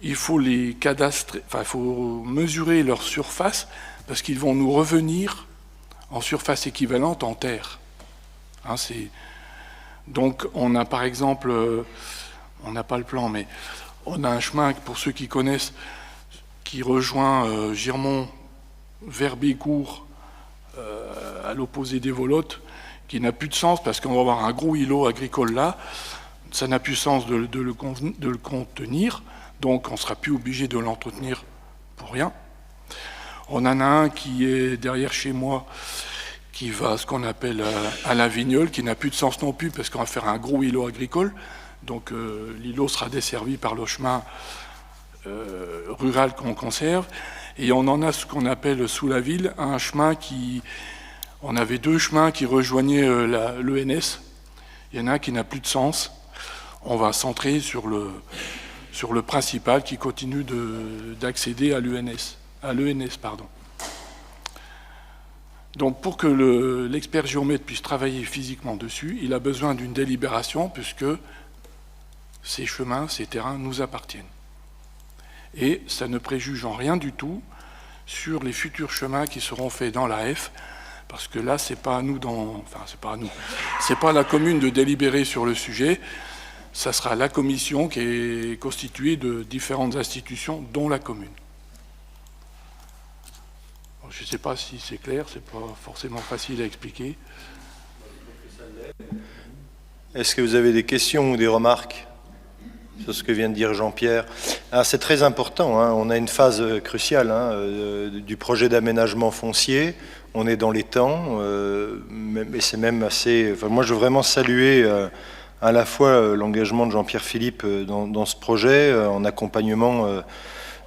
il faut les cadastrer, il faut mesurer leur surface parce qu'ils vont nous revenir en surface équivalente en terre. Hein, donc on a par exemple, on n'a pas le plan, mais on a un chemin, pour ceux qui connaissent, qui rejoint Girmont vers Bécourt, à l'opposé des Volottes, qui n'a plus de sens parce qu'on va avoir un gros îlot agricole là, ça n'a plus de sens de le contenir. Donc on ne sera plus obligé de l'entretenir pour rien. On en a un qui est derrière chez moi, qui va à ce qu'on appelle à la Vignole, qui n'a plus de sens non plus, parce qu'on va faire un gros îlot agricole. Donc l'îlot sera desservi par le chemin rural qu'on conserve. Et on en a ce qu'on appelle sous la ville, un chemin qui... On avait 2 chemins qui rejoignaient l'ENS. Il y en a un qui n'a plus de sens. On va centrer sur le principal qui continue d'accéder à l'ENS. Donc pour que l'expert géomètre puisse travailler physiquement dessus, il a besoin d'une délibération puisque ces chemins, ces terrains nous appartiennent. Et ça ne préjuge en rien du tout sur les futurs chemins qui seront faits dans l'AF, parce que là, c'est pas à nous, c'est pas à la commune de délibérer sur le sujet. Ça sera la commission qui est constituée de différentes institutions, dont la commune. Je ne sais pas si c'est clair, c'est pas forcément facile à expliquer. Est-ce que vous avez des questions ou des remarques sur ce que vient de dire Jean-Pierre? C'est très important, hein. On a une phase cruciale du projet d'aménagement foncier. On est dans les temps, mais c'est même assez... Enfin, moi, je veux vraiment saluer à la fois l'engagement de Jean-Pierre Philippe dans ce projet, en accompagnement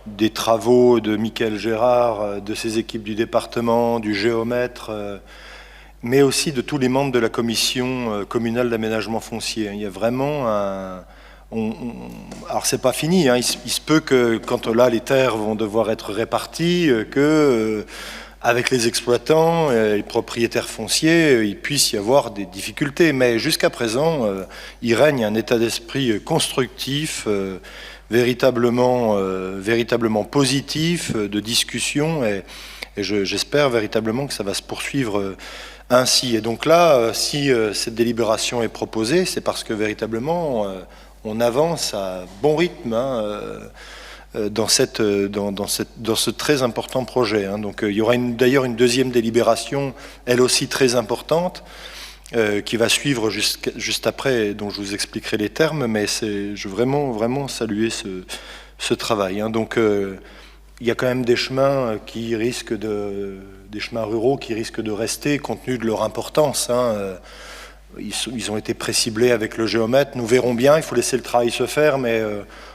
des travaux de Michael Gérard, de ses équipes du département, du géomètre, mais aussi de tous les membres de la commission communale d'aménagement foncier. Il y a vraiment alors c'est pas fini, hein, il se peut que quand là les terres vont devoir être réparties, avec les exploitants, les propriétaires fonciers, il puisse y avoir des difficultés. Mais jusqu'à présent, il règne un état d'esprit constructif, véritablement positif, de discussion, et j'espère véritablement que ça va se poursuivre ainsi. Et donc là, si cette délibération est proposée, c'est parce que véritablement on avance à bon rythme, hein, dans ce très important projet, hein. Donc il y aura d'ailleurs une deuxième délibération, elle aussi très importante, qui va suivre juste après, dont je vous expliquerai les termes, mais je veux vraiment saluer ce travail, hein. Donc il y a quand même des chemins des chemins ruraux qui risquent de rester compte tenu de leur importance, hein. Ils ont été préciblés avec le géomètre, nous verrons bien, il faut laisser le travail se faire, mais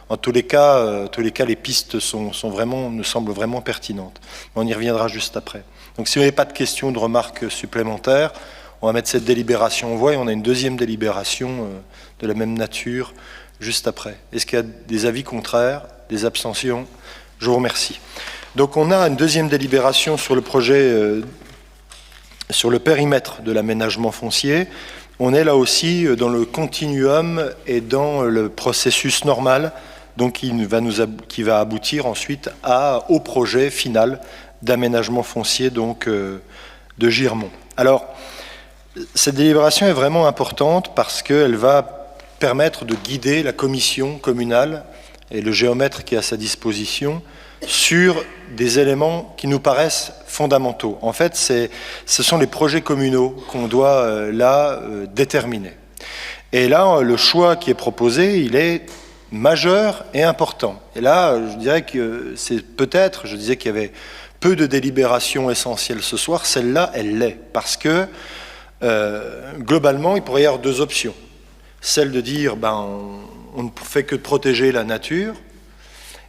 en tous les cas, les pistes me semblent vraiment pertinentes. On y reviendra juste après. Donc si vous n'avez pas de questions, de remarques supplémentaires, on va mettre cette délibération en voie et on a une deuxième délibération de la même nature juste après. Est-ce qu'il y a des avis contraires, des abstentions? Je vous remercie. Donc on a une deuxième délibération sur le projet, sur le périmètre de l'aménagement foncier. On est là aussi dans le continuum et dans le processus normal, donc qui va aboutir ensuite au projet final d'aménagement foncier donc, de Girmont. Alors, cette délibération est vraiment importante parce qu'elle va permettre de guider la commission communale et le géomètre qui est à sa disposition sur des éléments qui nous paraissent fondamentaux. En fait, ce sont les projets communaux qu'on doit déterminer. Et là, le choix qui est proposé, il est majeur et important. Et là, je dirais que je disais qu'il y avait peu de délibérations essentielles ce soir, celle-là, elle l'est, parce que globalement, il pourrait y avoir deux options. Celle de dire, on ne fait que de protéger la nature.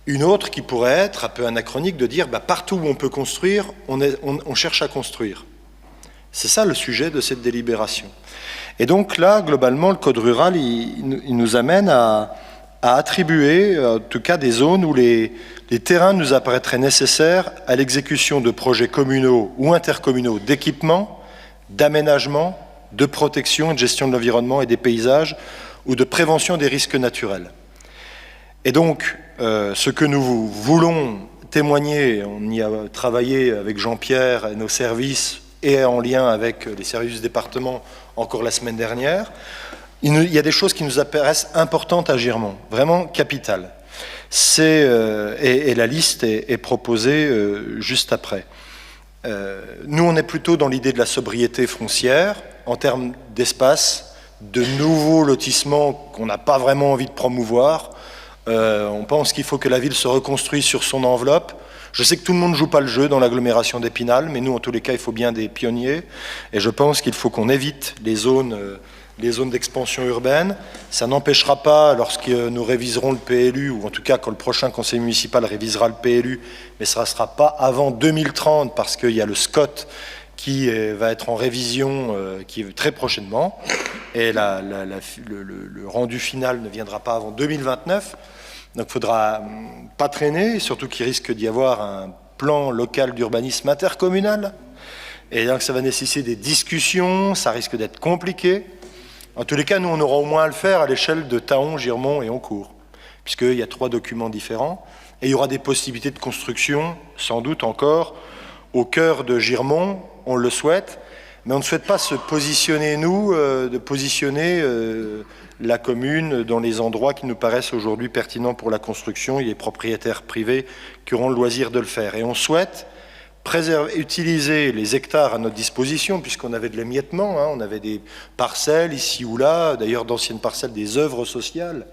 Une autre qui pourrait être un peu anachronique de dire partout où on peut construire, on cherche à construire. C'est ça le sujet de cette délibération. Et donc là, globalement, le Code rural, il nous amène à attribuer, en tout cas, des zones où les terrains nous apparaîtraient nécessaires à l'exécution de projets communaux ou intercommunaux d'équipement, d'aménagement, de protection et de gestion de l'environnement et des paysages ou de prévention des risques naturels. Et donc, ce que nous voulons témoigner, on y a travaillé avec Jean-Pierre et nos services et en lien avec les services du département encore la semaine dernière, il y a des choses qui nous apparaissent importantes à Girmont, vraiment capitales. Et la liste est proposée juste après. Nous, on est plutôt dans l'idée de la sobriété foncière, en termes d'espace, de nouveaux lotissements qu'on n'a pas vraiment envie de promouvoir. On pense qu'il faut que la ville se reconstruise sur son enveloppe. Je sais que tout le monde ne joue pas le jeu dans l'agglomération d'Épinal, mais nous, en tous les cas, il faut bien des pionniers. Et je pense qu'il faut qu'on évite les zones d'expansion urbaine. Ça n'empêchera pas, lorsque nous réviserons le PLU, ou en tout cas quand le prochain conseil municipal révisera le PLU, mais ça ne sera pas avant 2030, parce qu'il y a le SCOT qui va être en révision qui est très prochainement, et le rendu final ne viendra pas avant 2029. Donc il ne faudra pas traîner, surtout qu'il risque d'y avoir un plan local d'urbanisme intercommunal. Et donc ça va nécessiter des discussions, ça risque d'être compliqué. En tous les cas, nous, on aura au moins à le faire à l'échelle de Taon, Girmont et Oncourt, puisqu'il y a 3 documents différents. Et il y aura des possibilités de construction, sans doute encore, au cœur de Girmont, on le souhaite, mais on ne souhaite pas se positionner, la commune dans les endroits qui nous paraissent aujourd'hui pertinents pour la construction. Il y a des propriétaires privés qui auront le loisir de le faire. Et on souhaite utiliser les hectares à notre disposition, puisqu'on avait de l'émiettement, hein, on avait des parcelles ici ou là, d'ailleurs d'anciennes parcelles, des œuvres sociales.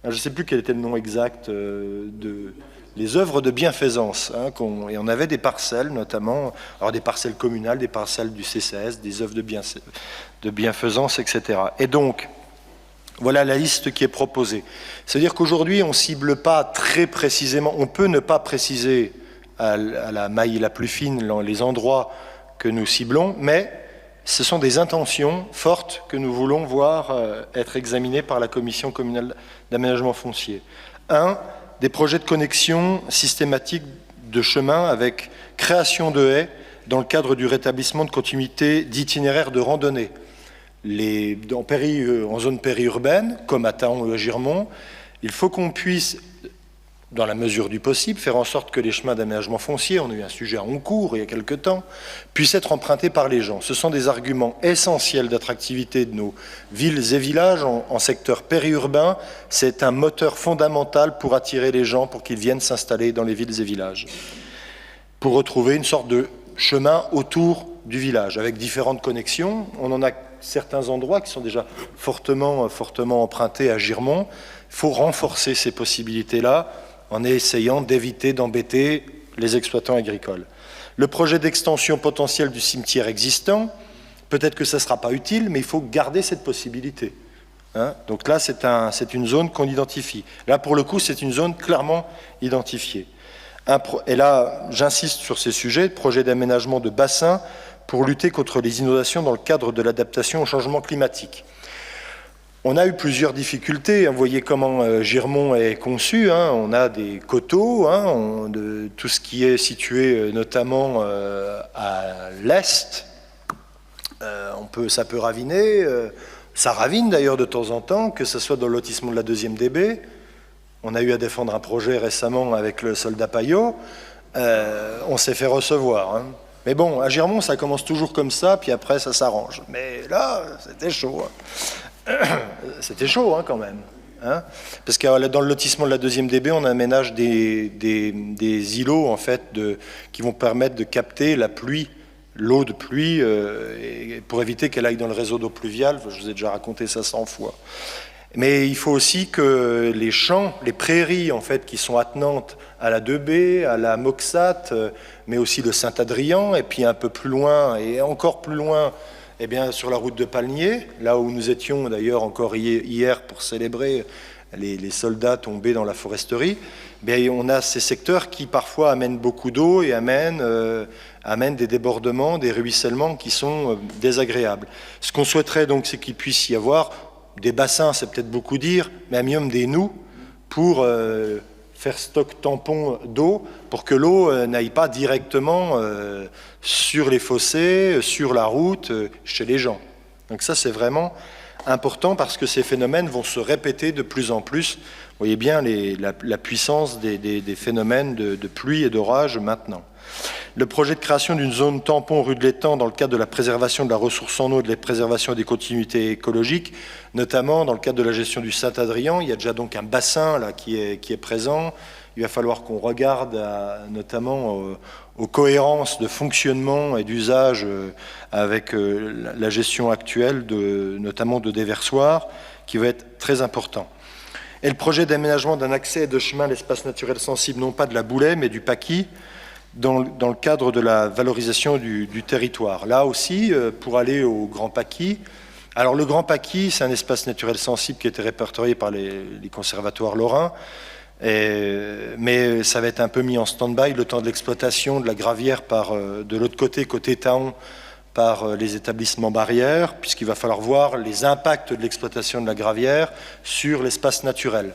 Je ne sais plus quel était le nom exact les œuvres de bienfaisance, hein, et on avait des parcelles notamment, alors des parcelles communales, des parcelles du CCS, des œuvres de bienfaisance, etc. Et donc, voilà la liste qui est proposée. C'est-à-dire qu'aujourd'hui, on ne cible pas très précisément, on peut ne pas préciser à la maille la plus fine les endroits que nous ciblons, mais Ce sont des intentions fortes que nous voulons voir être examinées par la Commission communale d'aménagement foncier. 1. Des projets de connexion systématique de chemins avec création de haies dans le cadre du rétablissement de continuité d'itinéraires de randonnée. En zone périurbaine, comme à Taon ou à Girmont, il faut qu'on puisse, dans la mesure du possible, faire en sorte que les chemins d'aménagement foncier, on a eu un sujet à Honcourt il y a quelque temps, puissent être empruntés par les gens. Ce sont des arguments essentiels d'attractivité de nos villes et villages en secteur périurbain. C'est un moteur fondamental pour attirer les gens, pour qu'ils viennent s'installer dans les villes et villages, pour retrouver une sorte de chemin autour du village, avec différentes connexions. On en a certains endroits qui sont déjà fortement empruntés à Girmont. Il faut renforcer ces possibilités-là en essayant d'éviter d'embêter les exploitants agricoles. Le projet d'extension potentielle du cimetière existant, peut-être que ça ne sera pas utile, mais il faut garder cette possibilité. Donc là, c'est une zone qu'on identifie. Là, pour le coup, c'est une zone clairement identifiée. Et là, j'insiste sur ces sujets, projet d'aménagement de bassins pour lutter contre les inondations dans le cadre de l'adaptation au changement climatique. On a eu plusieurs difficultés. Vous voyez comment Girmont est conçu. On a des coteaux, tout ce qui est situé notamment à l'est. Ça peut raviner. Ça ravine d'ailleurs de temps en temps, que ce soit dans le lotissement de la 2e DB. On a eu à défendre un projet récemment avec le soldat Payot. On s'est fait recevoir. Mais bon, à Girmont, ça commence toujours comme ça, puis après, ça s'arrange. Mais là, c'était chaud. C'était chaud, quand même. Parce que dans le lotissement de la 2e DB, on aménage des îlots, en fait, qui vont permettre de capter la pluie, l'eau de pluie, pour éviter qu'elle aille dans le réseau d'eau pluviale. Je vous ai déjà raconté ça 100 fois. Mais il faut aussi que les champs, les prairies, en fait, qui sont attenantes à la 2B, à la Moxat, mais aussi le Saint-Adrien, et puis un peu plus loin, et encore plus loin, eh bien, sur la route de Palnier, là où nous étions d'ailleurs encore hier pour célébrer les soldats tombés dans la foresterie, bien, on a ces secteurs qui parfois amènent beaucoup d'eau et amènent des débordements, des ruissellements qui sont désagréables. Ce qu'on souhaiterait donc, c'est qu'il puisse y avoir des bassins, c'est peut-être beaucoup dire, mais à minimum des noues pour faire stock tampon d'eau, pour que l'eau n'aille pas directement sur les fossés, sur la route, chez les gens. Donc ça, c'est vraiment important parce que ces phénomènes vont se répéter de plus en plus. Vous voyez bien la puissance des phénomènes de pluie et d'orage maintenant. Le projet de création d'une zone tampon rue de l'Étang dans le cadre de la préservation de la ressource en eau et de la préservation des continuités écologiques, notamment dans le cadre de la gestion du Saint-Adrien. Il y a déjà donc un bassin là, qui est présent. Il va falloir qu'on regarde notamment aux cohérences de fonctionnement et d'usage avec la gestion actuelle, notamment de déversoirs, qui va être très important. Et le projet d'aménagement d'un accès et de chemin à l'espace naturel sensible, non pas de la Boulay, mais du Paquis, dans le cadre de la valorisation du territoire. Là aussi, pour aller au Grand Paquis, alors le Grand Paquis, c'est un espace naturel sensible qui a été répertorié par les conservatoires lorrains, mais ça va être un peu mis en stand-by le temps de l'exploitation de la gravière de l'autre côté Taon, par les établissements barrières, puisqu'il va falloir voir les impacts de l'exploitation de la gravière sur l'espace naturel.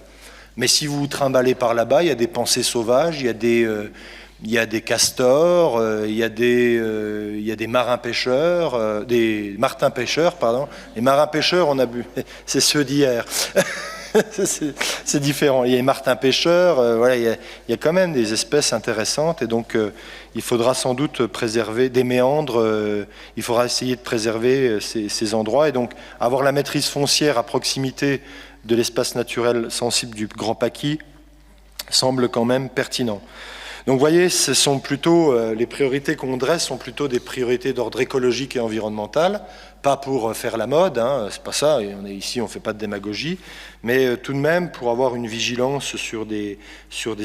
Mais si vous vous trimballez par là-bas, il y a des pensées sauvages, il y a des castors, il y a des marins-pêcheurs, des martins-pêcheurs, pardon. Les marins-pêcheurs, on a bu, c'est ceux d'hier. C'est différent. Il y a les martins-pêcheurs, voilà, il y a quand même des espèces intéressantes, et donc il faudra sans doute préserver des méandres, il faudra essayer de préserver ces endroits, et donc avoir la maîtrise foncière à proximité de l'espace naturel sensible du Grand Paquis semble quand même pertinent. Donc vous voyez, ce sont plutôt, les priorités qu'on dresse sont plutôt des priorités d'ordre écologique et environnemental, pas pour faire la mode, c'est pas ça, et on est ici, on fait pas de démagogie, mais tout de même pour avoir une vigilance sur des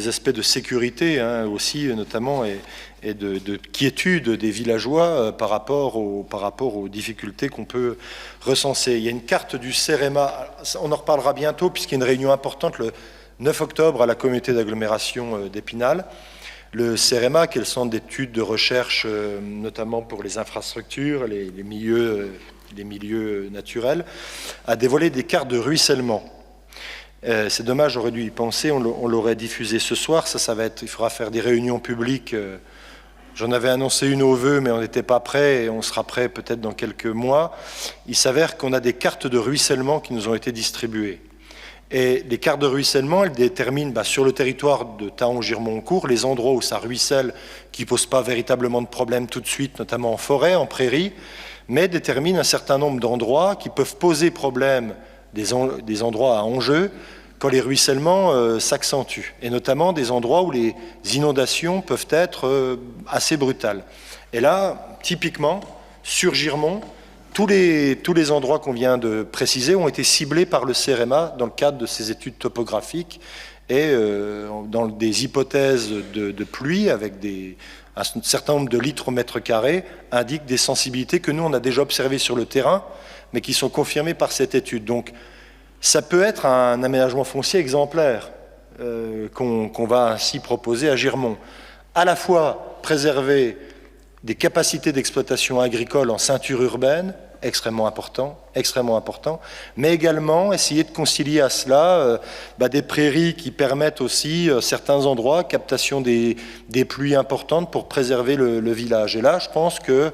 aspects de sécurité aussi, notamment, et de quiétude des villageois par rapport aux difficultés qu'on peut recenser. Il y a une carte du CEREMA, on en reparlera bientôt, puisqu'il y a une réunion importante le 9 octobre à la communauté d'agglomération d'Épinal. Le CEREMA, qui est le centre d'études de recherche, notamment pour les infrastructures, les milieux naturels, a dévoilé des cartes de ruissellement. C'est dommage, j'aurais dû y penser, on l'aurait diffusé ce soir, il faudra faire des réunions publiques. J'en avais annoncé une au vœu, mais on n'était pas prêt, et on sera prêt peut-être dans quelques mois. Il s'avère qu'on a des cartes de ruissellement qui nous ont été distribuées. Et les cartes de ruissellement, elles déterminent sur le territoire de Taon-Girmont-Court les endroits où ça ruisselle, qui ne posent pas véritablement de problème tout de suite, notamment en forêt, en prairie, mais déterminent un certain nombre d'endroits qui peuvent poser problème, des endroits à enjeu, quand les ruissellements s'accentuent, et notamment des endroits où les inondations peuvent être assez brutales. Et là, typiquement, sur Girmont, tous les endroits qu'on vient de préciser ont été ciblés par le CEREMA dans le cadre de ces études topographiques et dans des hypothèses de pluie avec un certain nombre de litres au mètre carré indiquent des sensibilités que nous, on a déjà observées sur le terrain, mais qui sont confirmées par cette étude. Donc, ça peut être un aménagement foncier exemplaire qu'on va ainsi proposer à Girmont. À la fois préserver des capacités d'exploitation agricole en ceinture urbaine, extrêmement important, mais également essayer de concilier à cela des prairies qui permettent aussi certains endroits, captation des pluies importantes pour préserver le village. Et là, je pense que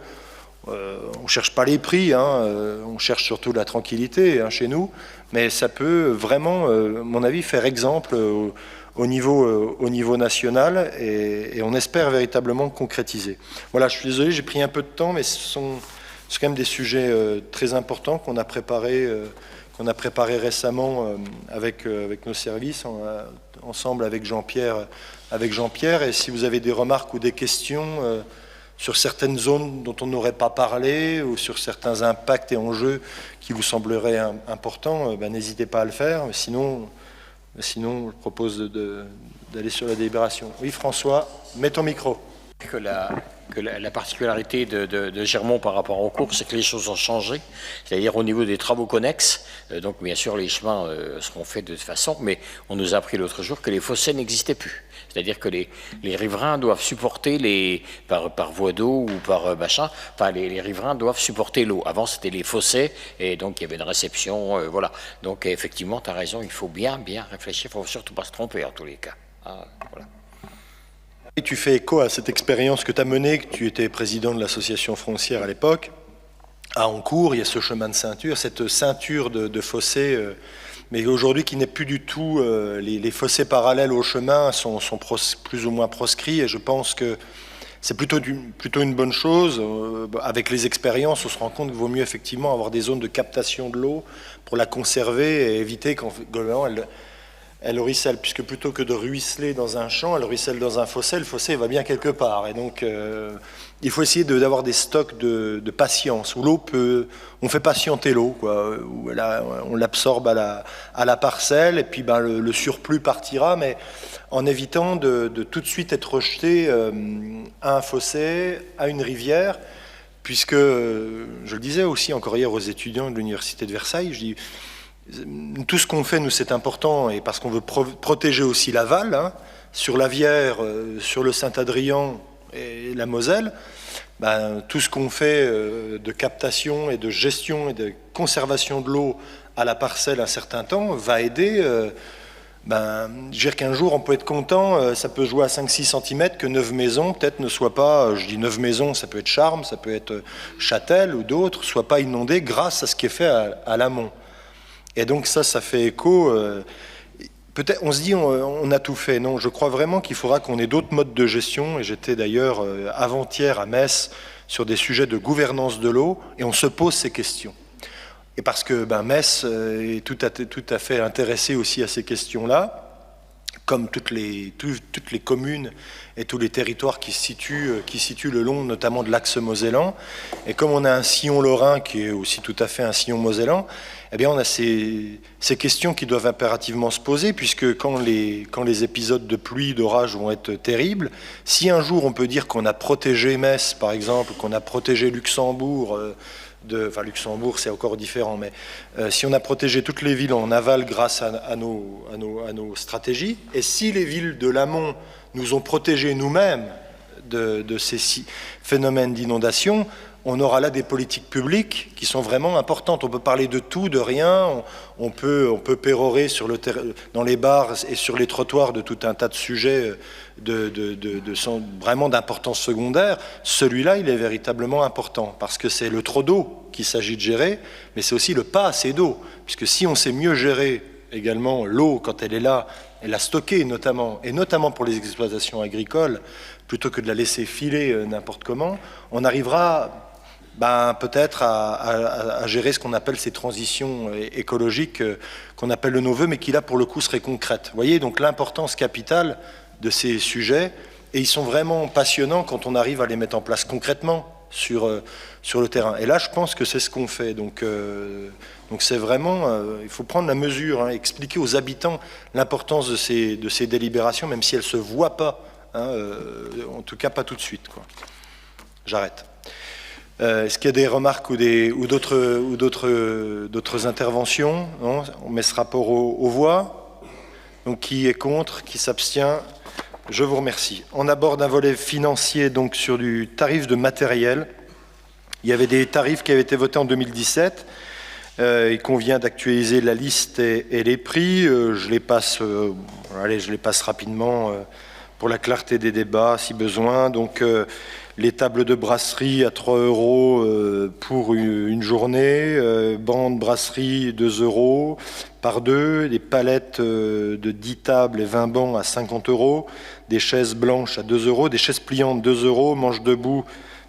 on ne cherche pas les prix, on cherche surtout la tranquillité chez nous, mais ça peut vraiment, à mon avis, faire exemple au niveau national et on espère véritablement concrétiser. Voilà, je suis désolé, j'ai pris un peu de temps, mais c'est quand même des sujets très importants qu'on a préparés récemment avec nos services, ensemble avec Jean-Pierre. Et si vous avez des remarques ou des questions sur certaines zones dont on n'aurait pas parlé ou sur certains impacts et enjeux qui vous sembleraient importants, n'hésitez pas à le faire. Sinon, je propose d'aller sur la délibération. Oui, François, mets ton micro. Que la particularité de Girmont par rapport au cours, c'est que les choses ont changé, c'est-à-dire au niveau des travaux connexes. Donc bien sûr les chemins seront faits de toute façon, mais on nous a appris l'autre jour que les fossés n'existaient plus. C'est-à-dire que les riverains doivent supporter par voie d'eau ou par machin, enfin les riverains doivent supporter l'eau. Avant c'était les fossés et donc il y avait une réception, voilà. Donc effectivement tu as raison, il faut bien réfléchir, il ne faut surtout pas se tromper en tous les cas. Voilà. Et tu fais écho à cette expérience que tu as menée, que tu étais président de l'association foncière à l'époque. À Ancourt, il y a ce chemin de ceinture, cette ceinture de fossés, mais aujourd'hui qui n'est plus du tout... les fossés parallèles au chemin sont plus ou moins proscrits, et je pense que c'est plutôt une bonne chose. Avec les expériences, on se rend compte qu'il vaut mieux effectivement avoir des zones de captation de l'eau pour la conserver et éviter qu'en globalement elle ruisselle, puisque plutôt que de ruisseler dans un champ, elle ruisselle dans un fossé, le fossé va bien quelque part. Et donc, il faut essayer d'avoir des stocks de patience, où l'eau on fait patienter l'eau, où on l'absorbe à la parcelle, et puis le surplus partira, mais en évitant de tout de suite être rejeté à un fossé, à une rivière, puisque, je le disais aussi encore hier aux étudiants de l'Université de Versailles, je dis... Tout ce qu'on fait, nous, c'est important, et parce qu'on veut protéger aussi l'aval, sur la Vière, sur le Saint-Adrien et la Moselle, tout ce qu'on fait de captation et de gestion et de conservation de l'eau à la parcelle un certain temps va aider. Je veux dire qu'un jour, on peut être content, ça peut jouer à 5-6 cm, que 9 maisons, peut-être ne soient pas, je dis 9 maisons, ça peut être Charmes, ça peut être Châtel ou d'autres, soient pas inondées grâce à ce qui est fait à l'amont. Et donc ça fait écho. Peut-être, on se dit, on a tout fait. Non, je crois vraiment qu'il faudra qu'on ait d'autres modes de gestion. Et j'étais d'ailleurs avant-hier à Metz sur des sujets de gouvernance de l'eau, et on se pose ces questions. Et parce que Metz est tout à fait intéressé aussi à ces questions-là, comme toutes les communes et tous les territoires qui se situent le long, notamment de l'axe mosellan. Et comme on a un sillon lorrain qui est aussi tout à fait un sillon mosellan, eh bien on a ces questions qui doivent impérativement se poser, puisque quand les épisodes de pluie, d'orage vont être terribles, si un jour on peut dire qu'on a protégé Metz, par exemple, qu'on a protégé Luxembourg, Luxembourg c'est encore différent, mais si on a protégé toutes les villes en aval grâce à nos stratégies, et si les villes de l'amont nous ont protégés nous-mêmes de ces phénomènes d'inondation, on aura là des politiques publiques qui sont vraiment importantes. On peut parler de tout, de rien, on peut pérorer dans les bars et sur les trottoirs de tout un tas de sujets vraiment d'importance secondaire. Celui-là, il est véritablement important, parce que c'est le trop d'eau qu'il s'agit de gérer, mais c'est aussi le pas assez d'eau, puisque si on sait mieux gérer également l'eau quand elle est là, et la stocker notamment, et notamment pour les exploitations agricoles, plutôt que de la laisser filer n'importe comment, on arrivera peut-être à gérer ce qu'on appelle ces transitions écologiques qu'on appelle de nos voeux, mais qui là pour le coup seraient concrètes. Vous voyez donc l'importance capitale de ces sujets, et ils sont vraiment passionnants quand on arrive à les mettre en place concrètement sur le terrain. Et là je pense que c'est ce qu'on fait. Donc c'est vraiment, il faut prendre la mesure, expliquer aux habitants l'importance de ces délibérations, même si elles ne se voient pas, en tout cas pas tout de suite, quoi. J'arrête. Est-ce qu'il y a des remarques ou d'autres interventions? Non, on met ce rapport aux voix. Donc qui est contre? Qui s'abstient? Je vous remercie. On aborde un volet financier donc sur du tarif de matériel. Il y avait des tarifs qui avaient été votés en 2017. Il convient d'actualiser la liste et les prix. Je les passe rapidement pour la clarté des débats si besoin. Donc les tables de brasserie à 3 € pour une journée, banc de brasserie 2 € par deux, des palettes de 10 tables et 20 bancs à 50 €, des chaises blanches à 2 €, des chaises pliantes 2 €, manche debout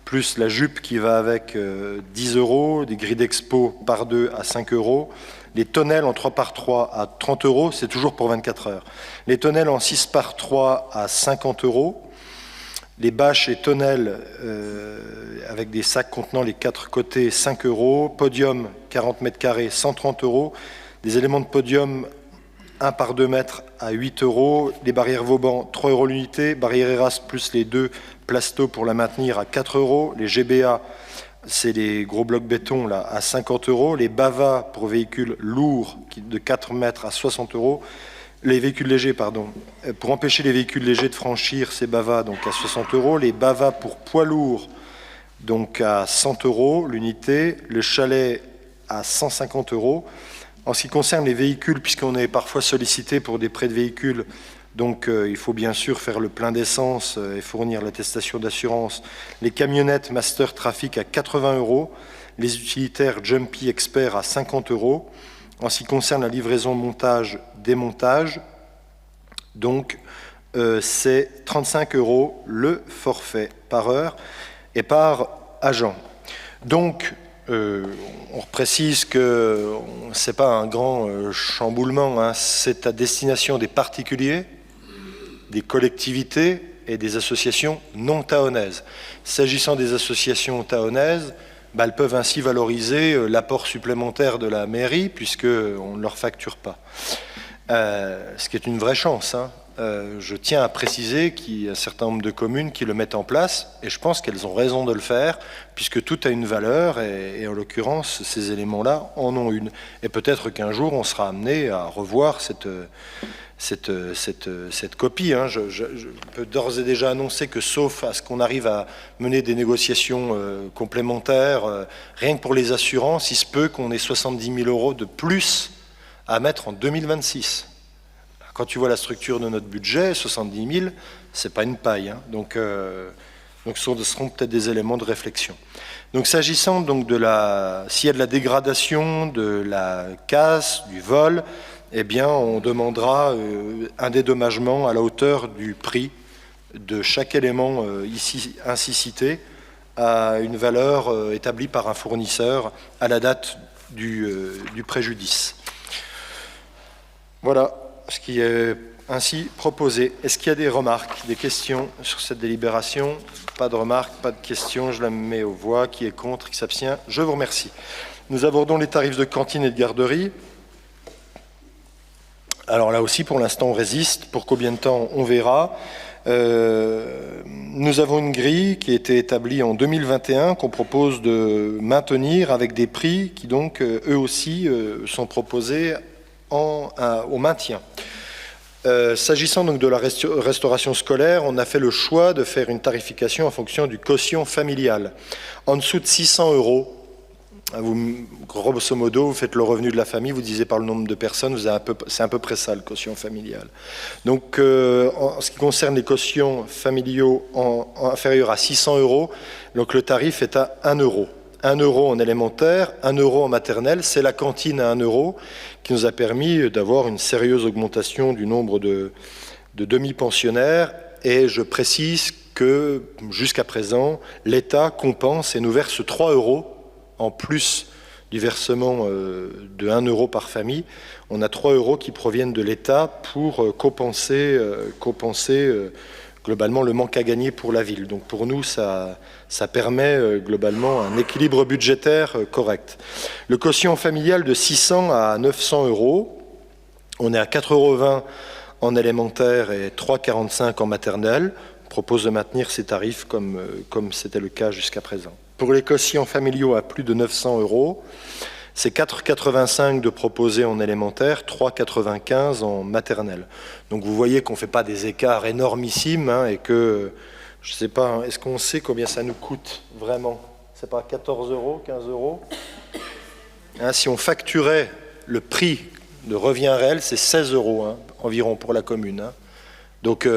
plus la jupe qui va avec 10 €, des grilles d'expo par deux à 5 €, les tonnelles en 3 par 3 à 30 €, c'est toujours pour 24 heures, les tonnelles en 6 par 3 à 50 €, les bâches et tonnelles avec des sacs contenant les 4 côtés 5 €, podium 40 mètres carrés 130 €, des éléments de podium 1 par 2 mètres à 8 €, les barrières Vauban 3 € l'unité, barrières Eras plus les 2 plasto pour la maintenir à 4 €, les GBA c'est les gros blocs béton là à 50 €, les BAVA pour véhicules lourds de 4 mètres à 60 €, les véhicules légers, pardon. Pour empêcher les véhicules légers de franchir ces BAVA, donc à 60 €. Les BAVA pour poids lourds, donc à 100 € l'unité. Le chalet à 150 €. En ce qui concerne les véhicules, puisqu'on est parfois sollicité pour des prêts de véhicules, donc il faut bien sûr faire le plein d'essence et fournir l'attestation d'assurance. Les camionnettes Master Trafic à 80 €. Les utilitaires Jumpy Expert à 50 €. En ce qui concerne la livraison montage-démontage, donc c'est 35 € le forfait par heure et par agent. Donc on précise que ce n'est pas un grand chamboulement, c'est à destination des particuliers, des collectivités et des associations non tahonnaises. S'agissant des associations tahonnaises, elles peuvent ainsi valoriser l'apport supplémentaire de la mairie puisqu'on ne leur facture pas. Ce qui est une vraie chance. Je tiens à préciser qu'il y a un certain nombre de communes qui le mettent en place et je pense qu'elles ont raison de le faire puisque tout a une valeur et en l'occurrence ces éléments-là en ont une. Et peut-être qu'un jour on sera amené à revoir cette copie. Je peux d'ores et déjà annoncer que sauf à ce qu'on arrive à mener des négociations complémentaires, rien que pour les assurances, il se peut qu'on ait 70 000 € de plus à mettre en 2026. Quand tu vois la structure de notre budget, 70 000, c'est pas une paille. Donc ce seront peut-être des éléments de réflexion. Donc s'agissant donc s'il y a de la dégradation, de la casse, du vol, eh bien, on demandera un dédommagement à la hauteur du prix de chaque élément ici ainsi cité à une valeur établie par un fournisseur à la date du préjudice. Voilà ce qui est ainsi proposé. Est-ce qu'il y a des remarques, des questions sur cette délibération? Pas de remarques, pas de questions. Je la mets aux voix. Qui est contre, qui s'abstient? Je vous remercie. Nous abordons les tarifs de cantine et de garderie. Alors là aussi, pour l'instant, on résiste. Pour combien de temps, on verra. Nous avons une grille qui a été établie en 2021 qu'on propose de maintenir avec des prix qui donc, eux aussi, sont proposés au maintien. S'agissant donc de la restauration scolaire, on a fait le choix de faire une tarification en fonction du quotient familial. En dessous de 600 €, grosso modo, vous faites le revenu de la famille, vous divisez par le nombre de personnes, c'est à peu près ça le quotient familial. Donc en ce qui concerne les quotients familiaux inférieurs à 600 €, donc le tarif est à 1 €. 1 € en élémentaire, 1 € en maternelle, c'est la cantine à 1 € qui nous a permis d'avoir une sérieuse augmentation du nombre de demi-pensionnaires. Et je précise que jusqu'à présent, l'État compense et nous verse 3 € en plus du versement de 1 € par famille. On a 3 € qui proviennent de l'État pour compenser globalement le manque à gagner pour la ville. Donc pour nous, ça permet globalement un équilibre budgétaire correct. Le quotient familial de 600 à 900 €, on est à 4,20 € en élémentaire et 3,45 € en maternelle. On propose de maintenir ces tarifs comme c'était le cas jusqu'à présent. Pour les quotients familiaux à plus de 900 €, c'est 4,85 € de proposer en élémentaire, 3,95 € en maternelle. Donc vous voyez qu'on ne fait pas des écarts énormissimes et que, je ne sais pas, est-ce qu'on sait combien ça nous coûte vraiment? C'est pas 14 €, 15 €? Si on facturait le prix de revient réel, c'est 16 € environ pour la commune. Donc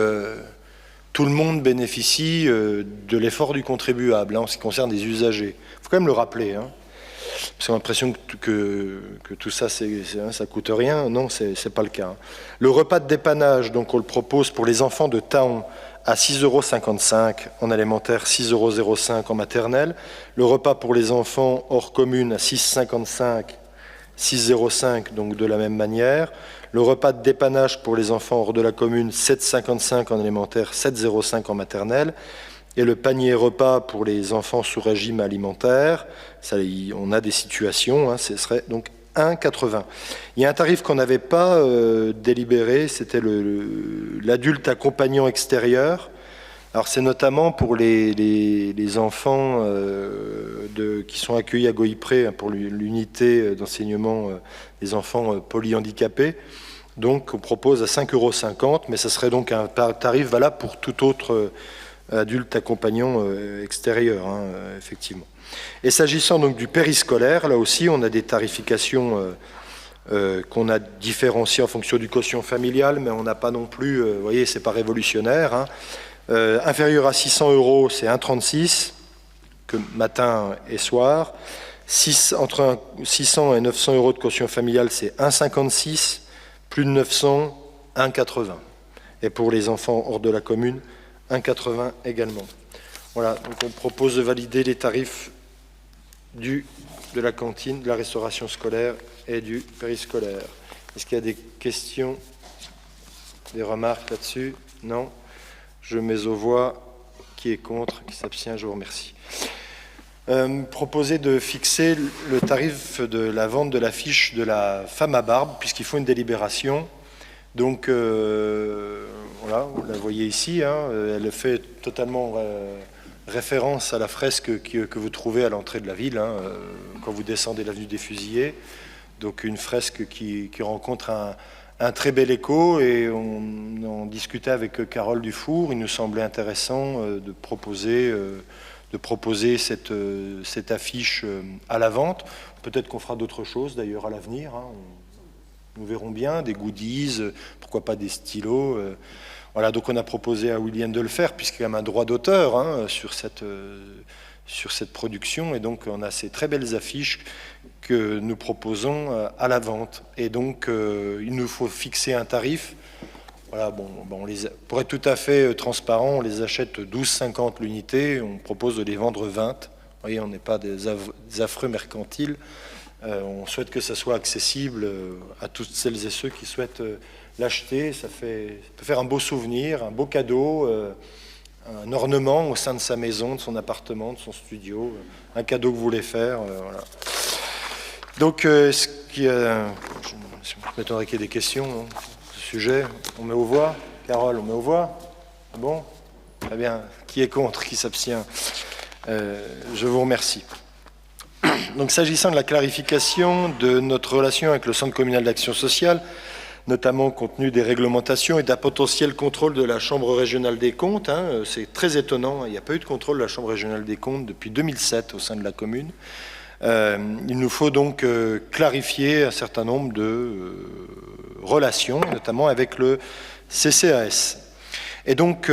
tout le monde bénéficie de l'effort du contribuable en ce qui concerne les usagers. Il faut quand même le rappeler. Parce qu'on a l'impression que tout ça, ça coûte rien. Non, c'est pas le cas. Le repas de dépannage, donc on le propose pour les enfants de Thaon à 6,55 € en élémentaire, 6,05 € en maternelle. Le repas pour les enfants hors commune à 6,55 €, 6,05 €, donc de la même manière. Le repas de dépannage pour les enfants hors de la commune, 7,55 € en élémentaire, 7,05 € en maternelle. Et le panier repas pour les enfants sous régime alimentaire, ça, on a des situations, ce serait donc 1,80 €. Il y a un tarif qu'on n'avait pas délibéré, c'était l'adulte accompagnant extérieur. Alors c'est notamment pour les enfants qui sont accueillis à Goypré pour l'unité d'enseignement des enfants polyhandicapés. Donc on propose à 5,50 €, mais ce serait donc un tarif valable pour tout autre adulte accompagnant extérieur, effectivement. Et s'agissant donc du périscolaire, là aussi on a des tarifications qu'on a différenciées en fonction du quotient familial, mais on n'a pas non plus, vous voyez, c'est pas révolutionnaire. Inférieur à 600 €, c'est 1,36 € que matin et soir. Entre 600 et 900 € de quotient familial, c'est 1,56 €. Plus de 900, 1,80 €. Et pour les enfants hors de la commune, 1,80 € également. Voilà, donc on propose de valider les tarifs de la cantine, de la restauration scolaire et du périscolaire. Est-ce qu'il y a des questions, des remarques là-dessus? Non. Je mets aux voix. Qui est contre? Qui s'abstient? Je vous remercie. Proposer de fixer le tarif de la vente de l'affiche de la femme à barbe, puisqu'il faut une délibération. Donc, voilà, vous la voyez ici, elle fait totalement référence à la fresque que vous trouvez à l'entrée de la ville, quand vous descendez l'avenue des Fusillés. Donc, une fresque qui rencontre un très bel écho, et on en discutait avec Carole Dufour. Il nous semblait intéressant de proposer cette affiche à la vente. Peut-être qu'on fera d'autres choses d'ailleurs à l'avenir. Nous verrons bien, des goodies, pourquoi pas des stylos. Voilà, donc on a proposé à William de le faire, puisqu'il y a un droit d'auteur sur cette production, et donc on a ces très belles affiches que nous proposons à la vente. Et donc il nous faut fixer un tarif. Voilà, pour être tout à fait transparent, on les achète 12,50 l'unité, on propose de les vendre 20. Vous voyez, on n'est pas des affreux mercantiles. On souhaite que ça soit accessible à toutes celles et ceux qui souhaitent l'acheter. Ça peut faire un beau souvenir, un beau cadeau, un ornement au sein de sa maison, de son appartement, de son studio, un cadeau que vous voulez faire. Voilà. Donc, je m'attendrais qu'il y ait des questions sur ce sujet. On met aux voix. Carole, on met aux voix. Bon, très bien. Qui est contre? Qui s'abstient? Je vous remercie. Donc, s'agissant de la clarification de notre relation avec le Centre communal d'action sociale, notamment compte tenu des réglementations et d'un potentiel contrôle de la Chambre régionale des comptes. C'est très étonnant, il n'y a pas eu de contrôle de la Chambre régionale des comptes depuis 2007 au sein de la commune. Il nous faut donc clarifier un certain nombre de relations, notamment avec le CCAS. Et donc,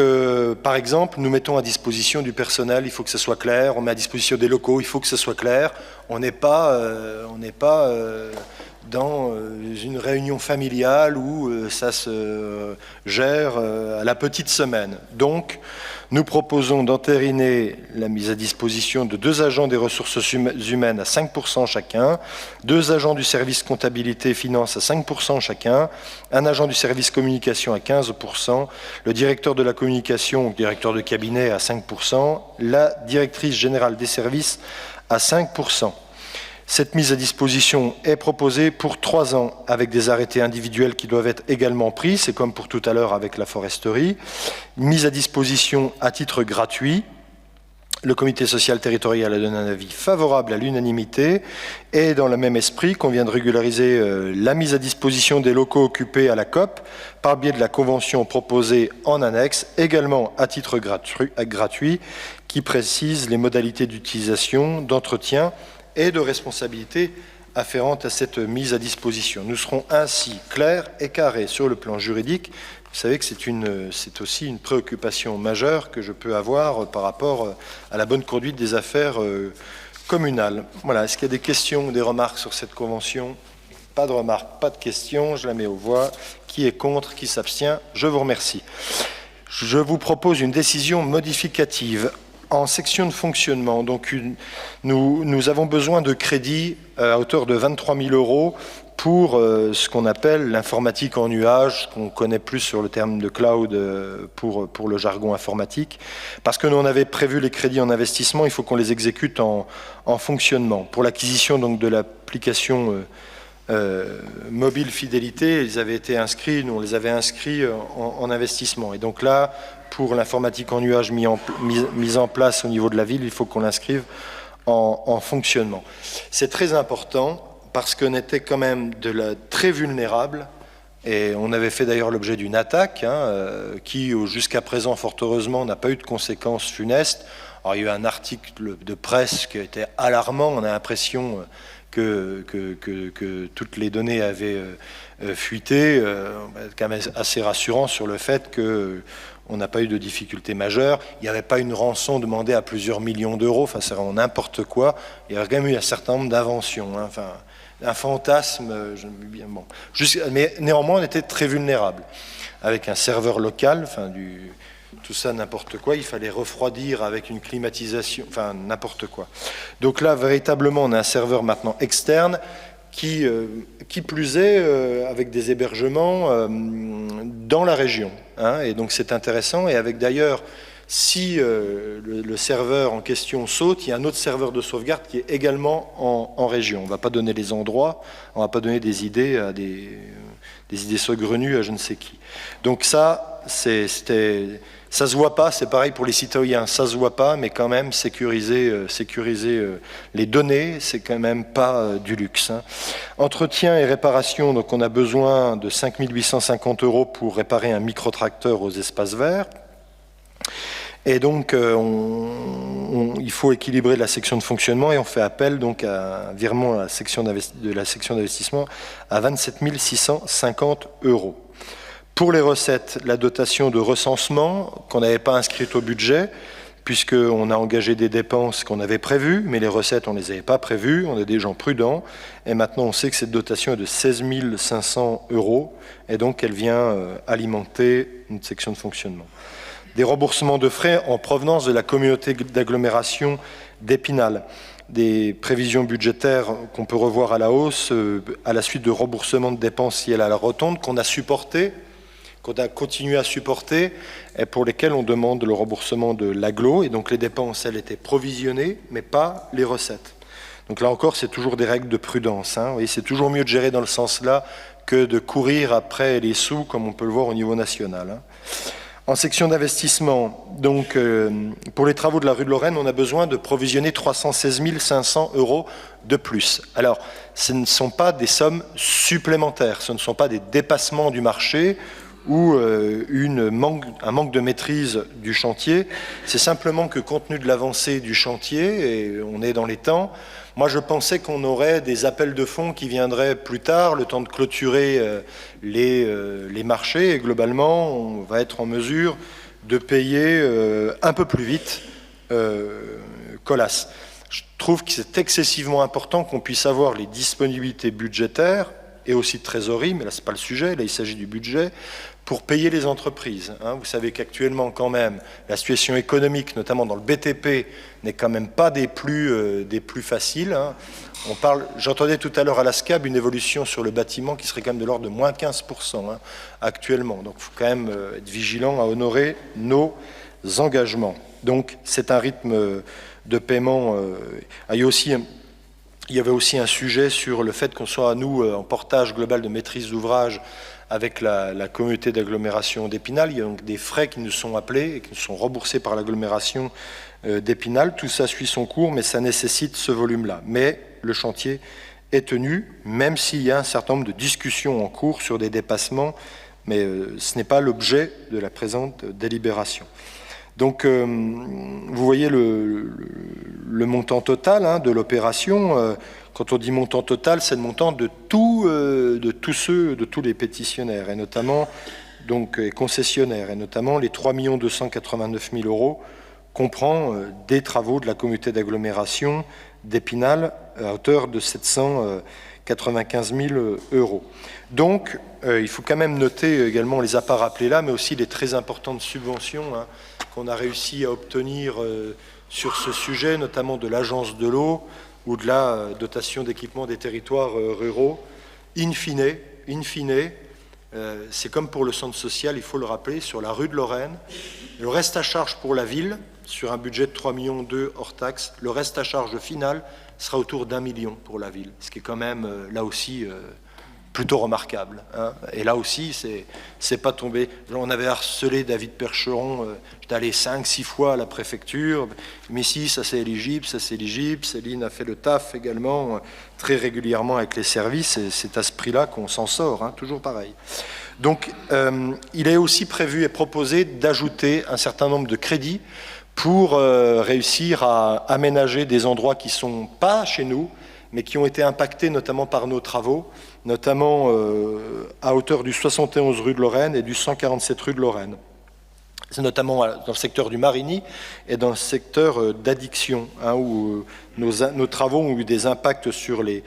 par exemple, nous mettons à disposition du personnel, il faut que ce soit clair, on met à disposition des locaux, il faut que ce soit clair, on n'est pas dans une réunion familiale où ça se gère à la petite semaine. Donc, nous proposons d'entériner la mise à disposition de 2 agents des ressources humaines à 5% chacun, 2 agents du service comptabilité et finance à 5% chacun, un agent du service communication à 15%, le directeur de la communication ou directeur de cabinet à 5%, la directrice générale des services à 5%. Cette mise à disposition est proposée pour 3 ans avec des arrêtés individuels qui doivent être également pris, c'est comme pour tout à l'heure avec la foresterie. Mise à disposition à titre gratuit. Le comité social territorial a donné un avis favorable à l'unanimité et dans le même esprit qu'on vient de régulariser la mise à disposition des locaux occupés à la COP par le biais de la convention proposée en annexe, également à titre gratuit, qui précise les modalités d'utilisation, d'entretien et de responsabilité afférentes à cette mise à disposition. Nous serons ainsi clairs et carrés sur le plan juridique. Vous savez que c'est aussi une préoccupation majeure que je peux avoir par rapport à la bonne conduite des affaires communales. Voilà, est-ce qu'il y a des questions ou des remarques sur cette convention? Pas de remarques, pas de questions, je la mets aux voix. Qui est contre, qui s'abstient? Je vous remercie. Je vous propose une décision modificative. En section de fonctionnement, donc nous avons besoin de crédits à hauteur de 23 000 € pour ce qu'on appelle l'informatique en nuage, qu'on connaît plus sur le terme de cloud pour le jargon informatique. Parce que nous on avait prévu les crédits en investissement, il faut qu'on les exécute en fonctionnement. Pour l'acquisition donc de l'application mobile fidélité, ils avaient été inscrits, nous on les avait inscrits en investissement. Et donc là, pour l'informatique en nuage mise en place au niveau de la ville, il faut qu'on l'inscrive en fonctionnement. C'est très important parce qu'on était quand même très vulnérable et on avait fait d'ailleurs l'objet d'une attaque qui, jusqu'à présent, fort heureusement, n'a pas eu de conséquences funestes. Alors, il y a eu un article de presse qui a été alarmant, on a l'impression que toutes les données avaient fuité, quand même assez rassurant sur le fait qu'on n'a pas eu de difficultés majeures. Il n'y avait pas une rançon demandée à plusieurs millions d'euros, enfin c'est vraiment n'importe quoi. Il y a quand même eu un certain nombre d'inventions, enfin un fantasme, bon. Mais néanmoins on était très vulnérable. Avec un serveur local, enfin tout ça n'importe quoi, il fallait refroidir avec une climatisation, enfin n'importe quoi. Donc là, véritablement, on a un serveur maintenant externe qui plus est avec des hébergements dans la région. Et donc c'est intéressant, et avec d'ailleurs, si le serveur en question saute, il y a un autre serveur de sauvegarde qui est également en région. On ne va pas donner les endroits, on ne va pas donner des idées à des idées saugrenues à je ne sais qui. Donc ça, ça se voit pas, c'est pareil pour les citoyens, ça se voit pas, mais quand même sécuriser les données, c'est quand même pas du luxe. Entretien et réparation, donc on a besoin de 5 850 € pour réparer un microtracteur aux espaces verts. Et donc il faut équilibrer la section de fonctionnement et on fait appel donc à un virement à la section d'investissement à 27 650 €. Pour les recettes, la dotation de recensement qu'on n'avait pas inscrite au budget, puisqu'on a engagé des dépenses qu'on avait prévues, mais les recettes, on ne les avait pas prévues, on est des gens prudents, et maintenant on sait que cette dotation est de 16 500 €, et donc elle vient alimenter une section de fonctionnement. Des remboursements de frais en provenance de la communauté d'agglomération d'Épinal. Des prévisions budgétaires qu'on peut revoir à la hausse à la suite de remboursements de dépenses liées à la rotonde qu'on a supporté, qu'on a continué à supporter et pour lesquels on demande le remboursement de l'agglo. Et donc les dépenses, elles étaient provisionnées, mais pas les recettes. Donc là encore, c'est toujours des règles de prudence. Vous voyez, c'est toujours mieux de gérer dans le sens-là que de courir après les sous, comme on peut le voir au niveau national. En section d'investissement, donc pour les travaux de la rue de Lorraine, on a besoin de provisionner 316 500 € de plus. Alors, ce ne sont pas des sommes supplémentaires, ce ne sont pas des dépassements du marché ou un manque de maîtrise du chantier. C'est simplement que compte tenu de l'avancée du chantier, et on est dans les temps, moi je pensais qu'on aurait des appels de fonds qui viendraient plus tard, le temps de clôturer les marchés, et globalement on va être en mesure de payer un peu plus vite Colas. Je trouve que c'est excessivement important qu'on puisse avoir les disponibilités budgétaires et aussi de trésorerie, mais là c'est pas le sujet, là il s'agit du budget, pour payer les entreprises. Vous savez qu'actuellement quand même, la situation économique, notamment dans le BTP, n'est quand même pas des plus faciles. J'entendais tout à l'heure à la SCAB une évolution sur le bâtiment qui serait quand même de l'ordre de moins 15% actuellement. Donc il faut quand même être vigilant à honorer nos engagements. Donc c'est un rythme de paiement. Il y avait aussi un sujet sur le fait qu'on soit, nous, en portage global de maîtrise d'ouvrage avec la communauté d'agglomération d'Épinal. Il y a donc des frais qui nous sont appelés et qui nous sont remboursés par l'agglomération d'Épinal. Tout ça suit son cours, mais ça nécessite ce volume-là. Mais le chantier est tenu, même s'il y a un certain nombre de discussions en cours sur des dépassements, mais ce n'est pas l'objet de la présente délibération. Donc, vous voyez le montant total de l'opération. Quand on dit montant total, c'est le montant de tous les pétitionnaires, et notamment donc concessionnaires, et notamment les 3 289 000 € comprend des travaux de la communauté d'agglomération d'Épinal à hauteur de 795 000 €. Donc, il faut quand même noter également, on les a pas rappelés là, mais aussi les très importantes subventions qu'on a réussi à obtenir sur ce sujet, notamment de l'Agence de l'eau ou de la dotation d'équipement des territoires ruraux. In fine, c'est comme pour le centre social, il faut le rappeler, sur la rue de Lorraine, le reste à charge pour la ville, sur un budget de 3,2 millions hors taxe, le reste à charge final sera autour d'1 million pour la ville, ce qui est quand même, là aussi, plutôt remarquable. Et là aussi, c'est pas tombé. On avait harcelé David Percheron, j'étais allé 5-6 fois à la préfecture, mais si, ça c'est éligible, Céline a fait le taf également, très régulièrement avec les services, et c'est à ce prix-là qu'on s'en sort, toujours pareil. Donc, il est aussi prévu et proposé d'ajouter un certain nombre de crédits pour réussir à aménager des endroits qui ne sont pas chez nous, mais qui ont été impactés notamment par nos travaux, notamment à hauteur du 71 rue de Lorraine et du 147 rue de Lorraine. C'est notamment dans le secteur du Marigny et dans le secteur d'Addiction, où nos travaux ont eu des impacts sur les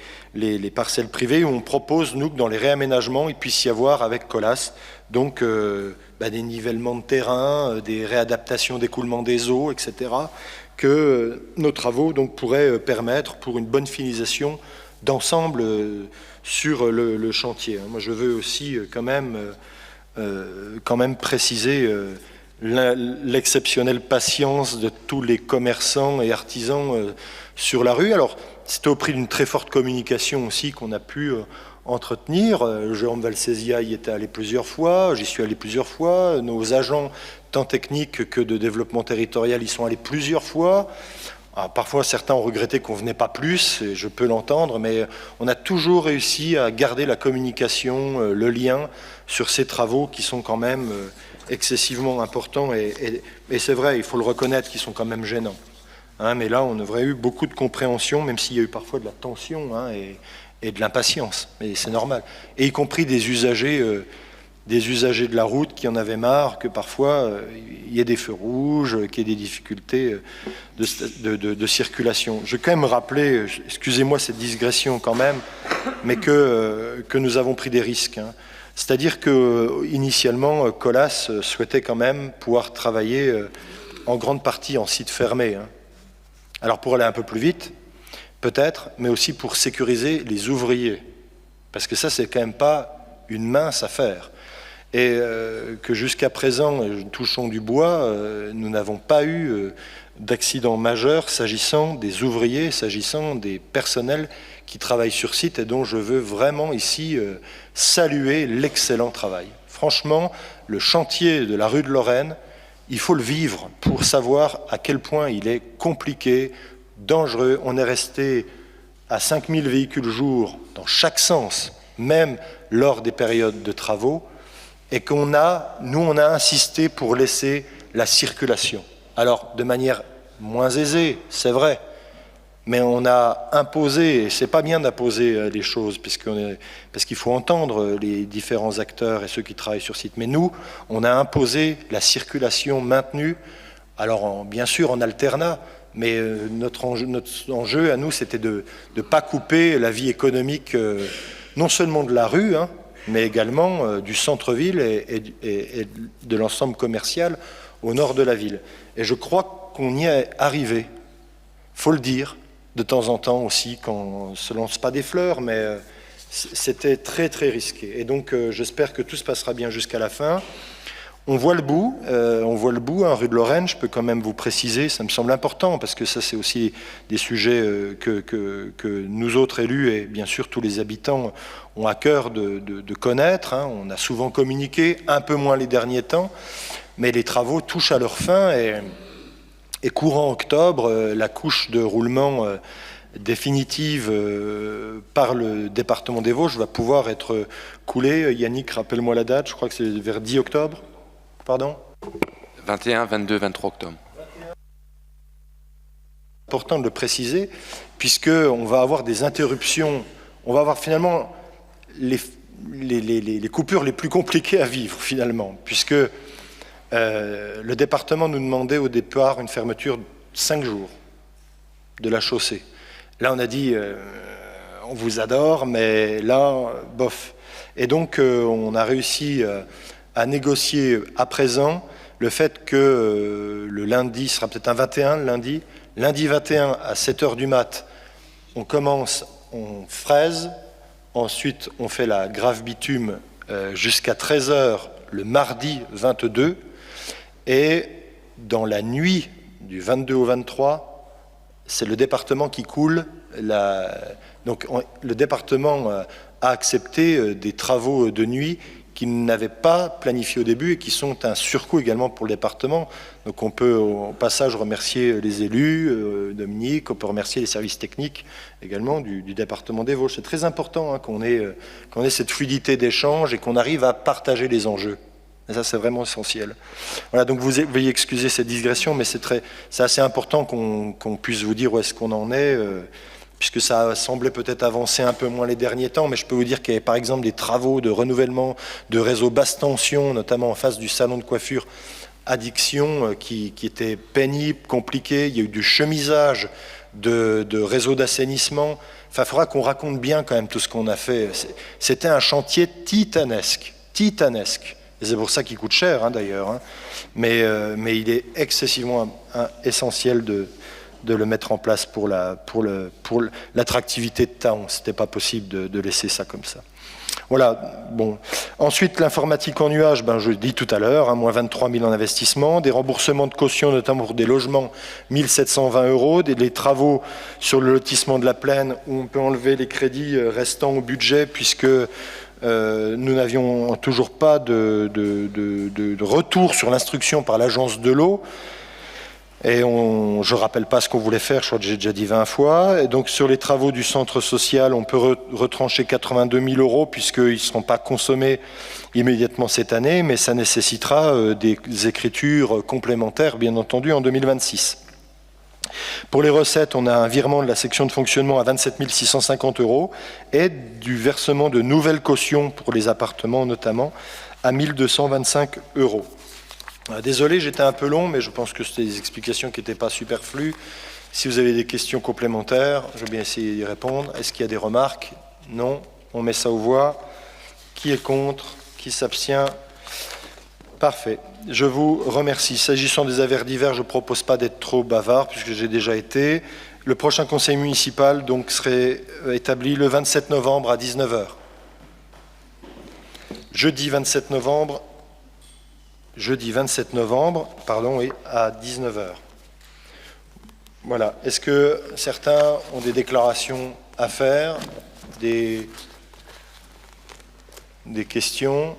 parcelles privées, où on propose, nous, que dans les réaménagements, il puisse y avoir, avec Colas, donc des nivellements de terrain, des réadaptations d'écoulement des eaux, etc., que nos travaux donc, pourraient permettre pour une bonne finalisation d'ensemble sur le chantier. Moi, je veux aussi quand même préciser l'exceptionnelle patience de tous les commerçants et artisans sur la rue. Alors, c'était au prix d'une très forte communication aussi qu'on a pu entretenir. Jérôme Valsésia y était allé plusieurs fois, j'y suis allé plusieurs fois, nos agents tant techniques que de développement territorial y sont allés plusieurs fois. Alors, parfois, certains ont regretté qu'on ne venait pas plus, et je peux l'entendre, mais on a toujours réussi à garder la communication, le lien sur ces travaux qui sont quand même excessivement importants, et c'est vrai, il faut le reconnaître, qu'ils sont quand même gênants. Mais là, on aurait eu beaucoup de compréhension, même s'il y a eu parfois de la tension et de l'impatience, mais c'est normal. Et y compris des usagers de la route qui en avaient marre que parfois il y ait des feux rouges, qu'il y ait des difficultés de circulation. Je vais quand même rappeler, excusez-moi cette digression quand même, mais que nous avons pris des risques. C'est-à-dire que initialement, Colas souhaitait quand même pouvoir travailler en grande partie en site fermé. Alors pour aller un peu plus vite, peut-être, mais aussi pour sécuriser les ouvriers. Parce que ça, c'est quand même pas une mince affaire. Et que jusqu'à présent, touchons du bois, nous n'avons pas eu d'accident majeur s'agissant des ouvriers, s'agissant des personnels qui travaillent sur site et dont je veux vraiment ici saluer l'excellent travail. Franchement, le chantier de la rue de Lorraine, il faut le vivre pour savoir à quel point il est compliqué, dangereux. On est resté à 5000 véhicules jour dans chaque sens, même lors des périodes de travaux, et nous, on a insisté pour laisser la circulation. Alors, de manière moins aisée, c'est vrai, mais on a imposé, et c'est pas bien d'imposer les choses, parce qu'il faut entendre les différents acteurs et ceux qui travaillent sur site, mais nous, on a imposé la circulation maintenue, alors bien sûr en alternat, mais notre enjeu à nous, c'était de ne pas couper la vie économique, non seulement de la rue, hein, mais également du centre-ville et de l'ensemble commercial au nord de la ville. Et je crois qu'on y est arrivé, faut le dire, de temps en temps aussi, quand on ne se lance pas des fleurs, mais c'était très très risqué. Et donc j'espère que tout se passera bien jusqu'à la fin. On voit le bout, hein, rue de Lorraine, je peux quand même vous préciser, ça me semble important, parce que ça c'est aussi des sujets que nous autres élus, et bien sûr tous les habitants, ont à cœur de connaître, hein. On a souvent communiqué, un peu moins les derniers temps, mais les travaux touchent à leur fin, et courant octobre, la couche de roulement définitive par le département des Vosges va pouvoir être coulée. Yannick, rappelle-moi la date, je crois que c'est vers 10 octobre. Pardon ? 21, 22, 23 octobre. C'est important de le préciser, puisqu'on va avoir des interruptions, on va avoir finalement les coupures les plus compliquées à vivre, finalement, puisque le département nous demandait au départ une fermeture de 5 jours de la chaussée. Là, on a dit, on vous adore, mais là, bof. Et donc, on a réussi à négocier à présent le fait que le lundi sera peut-être un 21, le lundi 21 à 7h du mat, on commence, on fraise, ensuite on fait la grave bitume jusqu'à 13h le mardi 22, et dans la nuit du 22 au 23, c'est le département qui coule. Donc le département a accepté des travaux de nuit qu'ils n'avaient pas planifié au début et qui sont un surcoût également pour le département. Donc on peut au passage remercier les élus, Dominique, on peut remercier les services techniques également du département des Vosges. C'est très important hein, qu'on ait cette fluidité d'échange et qu'on arrive à partager les enjeux. Et ça, c'est vraiment essentiel. Voilà, donc vous veuillez excuser cette digression, mais c'est assez important qu'on puisse vous dire où est-ce qu'on en est, puisque ça semblait peut-être avancer un peu moins les derniers temps, mais je peux vous dire qu'il y avait par exemple des travaux de renouvellement de réseaux basse tension, notamment en face du salon de coiffure Addiction, qui étaient pénibles, compliqués. Il y a eu du chemisage de réseaux d'assainissement. Enfin, il faudra qu'on raconte bien quand même tout ce qu'on a fait. C'était un chantier titanesque. Et c'est pour ça qu'il coûte cher, hein, d'ailleurs. Hein. Mais il est excessivement essentiel de le mettre en place pour l'attractivité de Thaon. C'était pas possible de laisser ça comme ça. Voilà, bon. Ensuite, l'informatique en nuage, je le dis tout à l'heure, hein, moins 23 000 en investissement, des remboursements de caution, notamment pour des logements, 1 720 €, les travaux sur le lotissement de la Plaine, où on peut enlever les crédits restants au budget, puisque nous n'avions toujours pas de retour sur l'instruction par l'agence de l'eau. Et je ne rappelle pas ce qu'on voulait faire, je crois que j'ai déjà dit 20 fois. Et donc sur les travaux du centre social, on peut retrancher 82 000 €, puisqu'ils ne seront pas consommés immédiatement cette année, mais ça nécessitera des écritures complémentaires, bien entendu, en 2026. Pour les recettes, on a un virement de la section de fonctionnement à 27 650 € et du versement de nouvelles cautions pour les appartements notamment à 1 225 €. Désolé, j'étais un peu long, mais je pense que c'était des explications qui n'étaient pas superflues. Si vous avez des questions complémentaires, je vais bien essayer d'y répondre. Est-ce qu'il y a des remarques? Non. On met ça aux voix. Qui est contre? Qui s'abstient? Parfait. Je vous remercie. S'agissant des affaires diverses, je ne propose pas d'être trop bavard, puisque j'ai déjà été. Le prochain conseil municipal donc, serait établi le 27 novembre à 19 h. Jeudi 27 novembre, oui, à 19 h. Voilà. Est-ce que certains ont des déclarations à faire, des questions?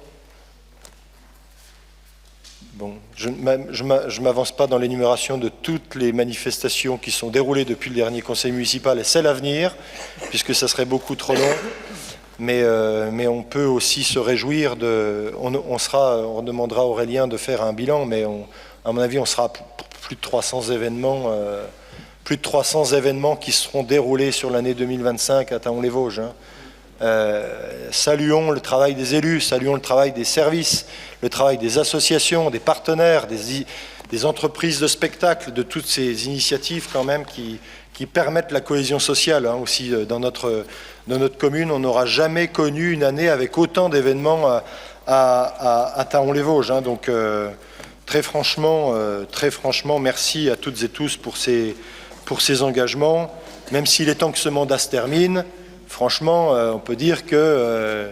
Bon, je ne m'avance pas dans l'énumération de toutes les manifestations qui sont déroulées depuis le dernier conseil municipal et celles à venir, puisque ça serait beaucoup trop long. Mais on peut aussi se réjouir de... On demandera à Aurélien de faire un bilan, mais à mon avis, on sera à plus de 300 événements, qui seront déroulés sur l'année 2025 à Thaon-les-Vosges. Saluons le travail des élus, saluons le travail des services, le travail des associations, des partenaires, des entreprises de spectacle, de toutes ces initiatives quand même qui permettent la cohésion sociale aussi dans notre commune. On n'aura jamais connu une année avec autant d'événements à Thaon-les-Vosges. Donc très franchement, merci à toutes et tous pour ces engagements. Même s'il est temps que ce mandat se termine, franchement, on peut dire que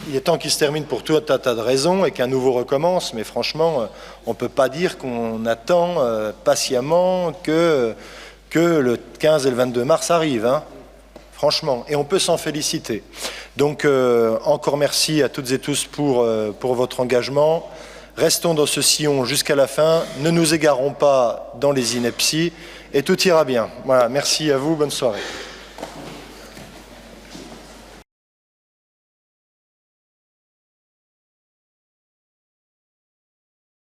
il est temps qu'il se termine pour tout un tas de raisons et qu'un nouveau recommence. Mais franchement, on ne peut pas dire qu'on attend patiemment que le 15 et le 22 mars arrivent. Franchement, et on peut s'en féliciter. Donc, encore merci à toutes et tous pour votre engagement. Restons dans ce sillon jusqu'à la fin. Ne nous égarons pas dans les inepties et tout ira bien. Voilà, merci à vous. Bonne soirée.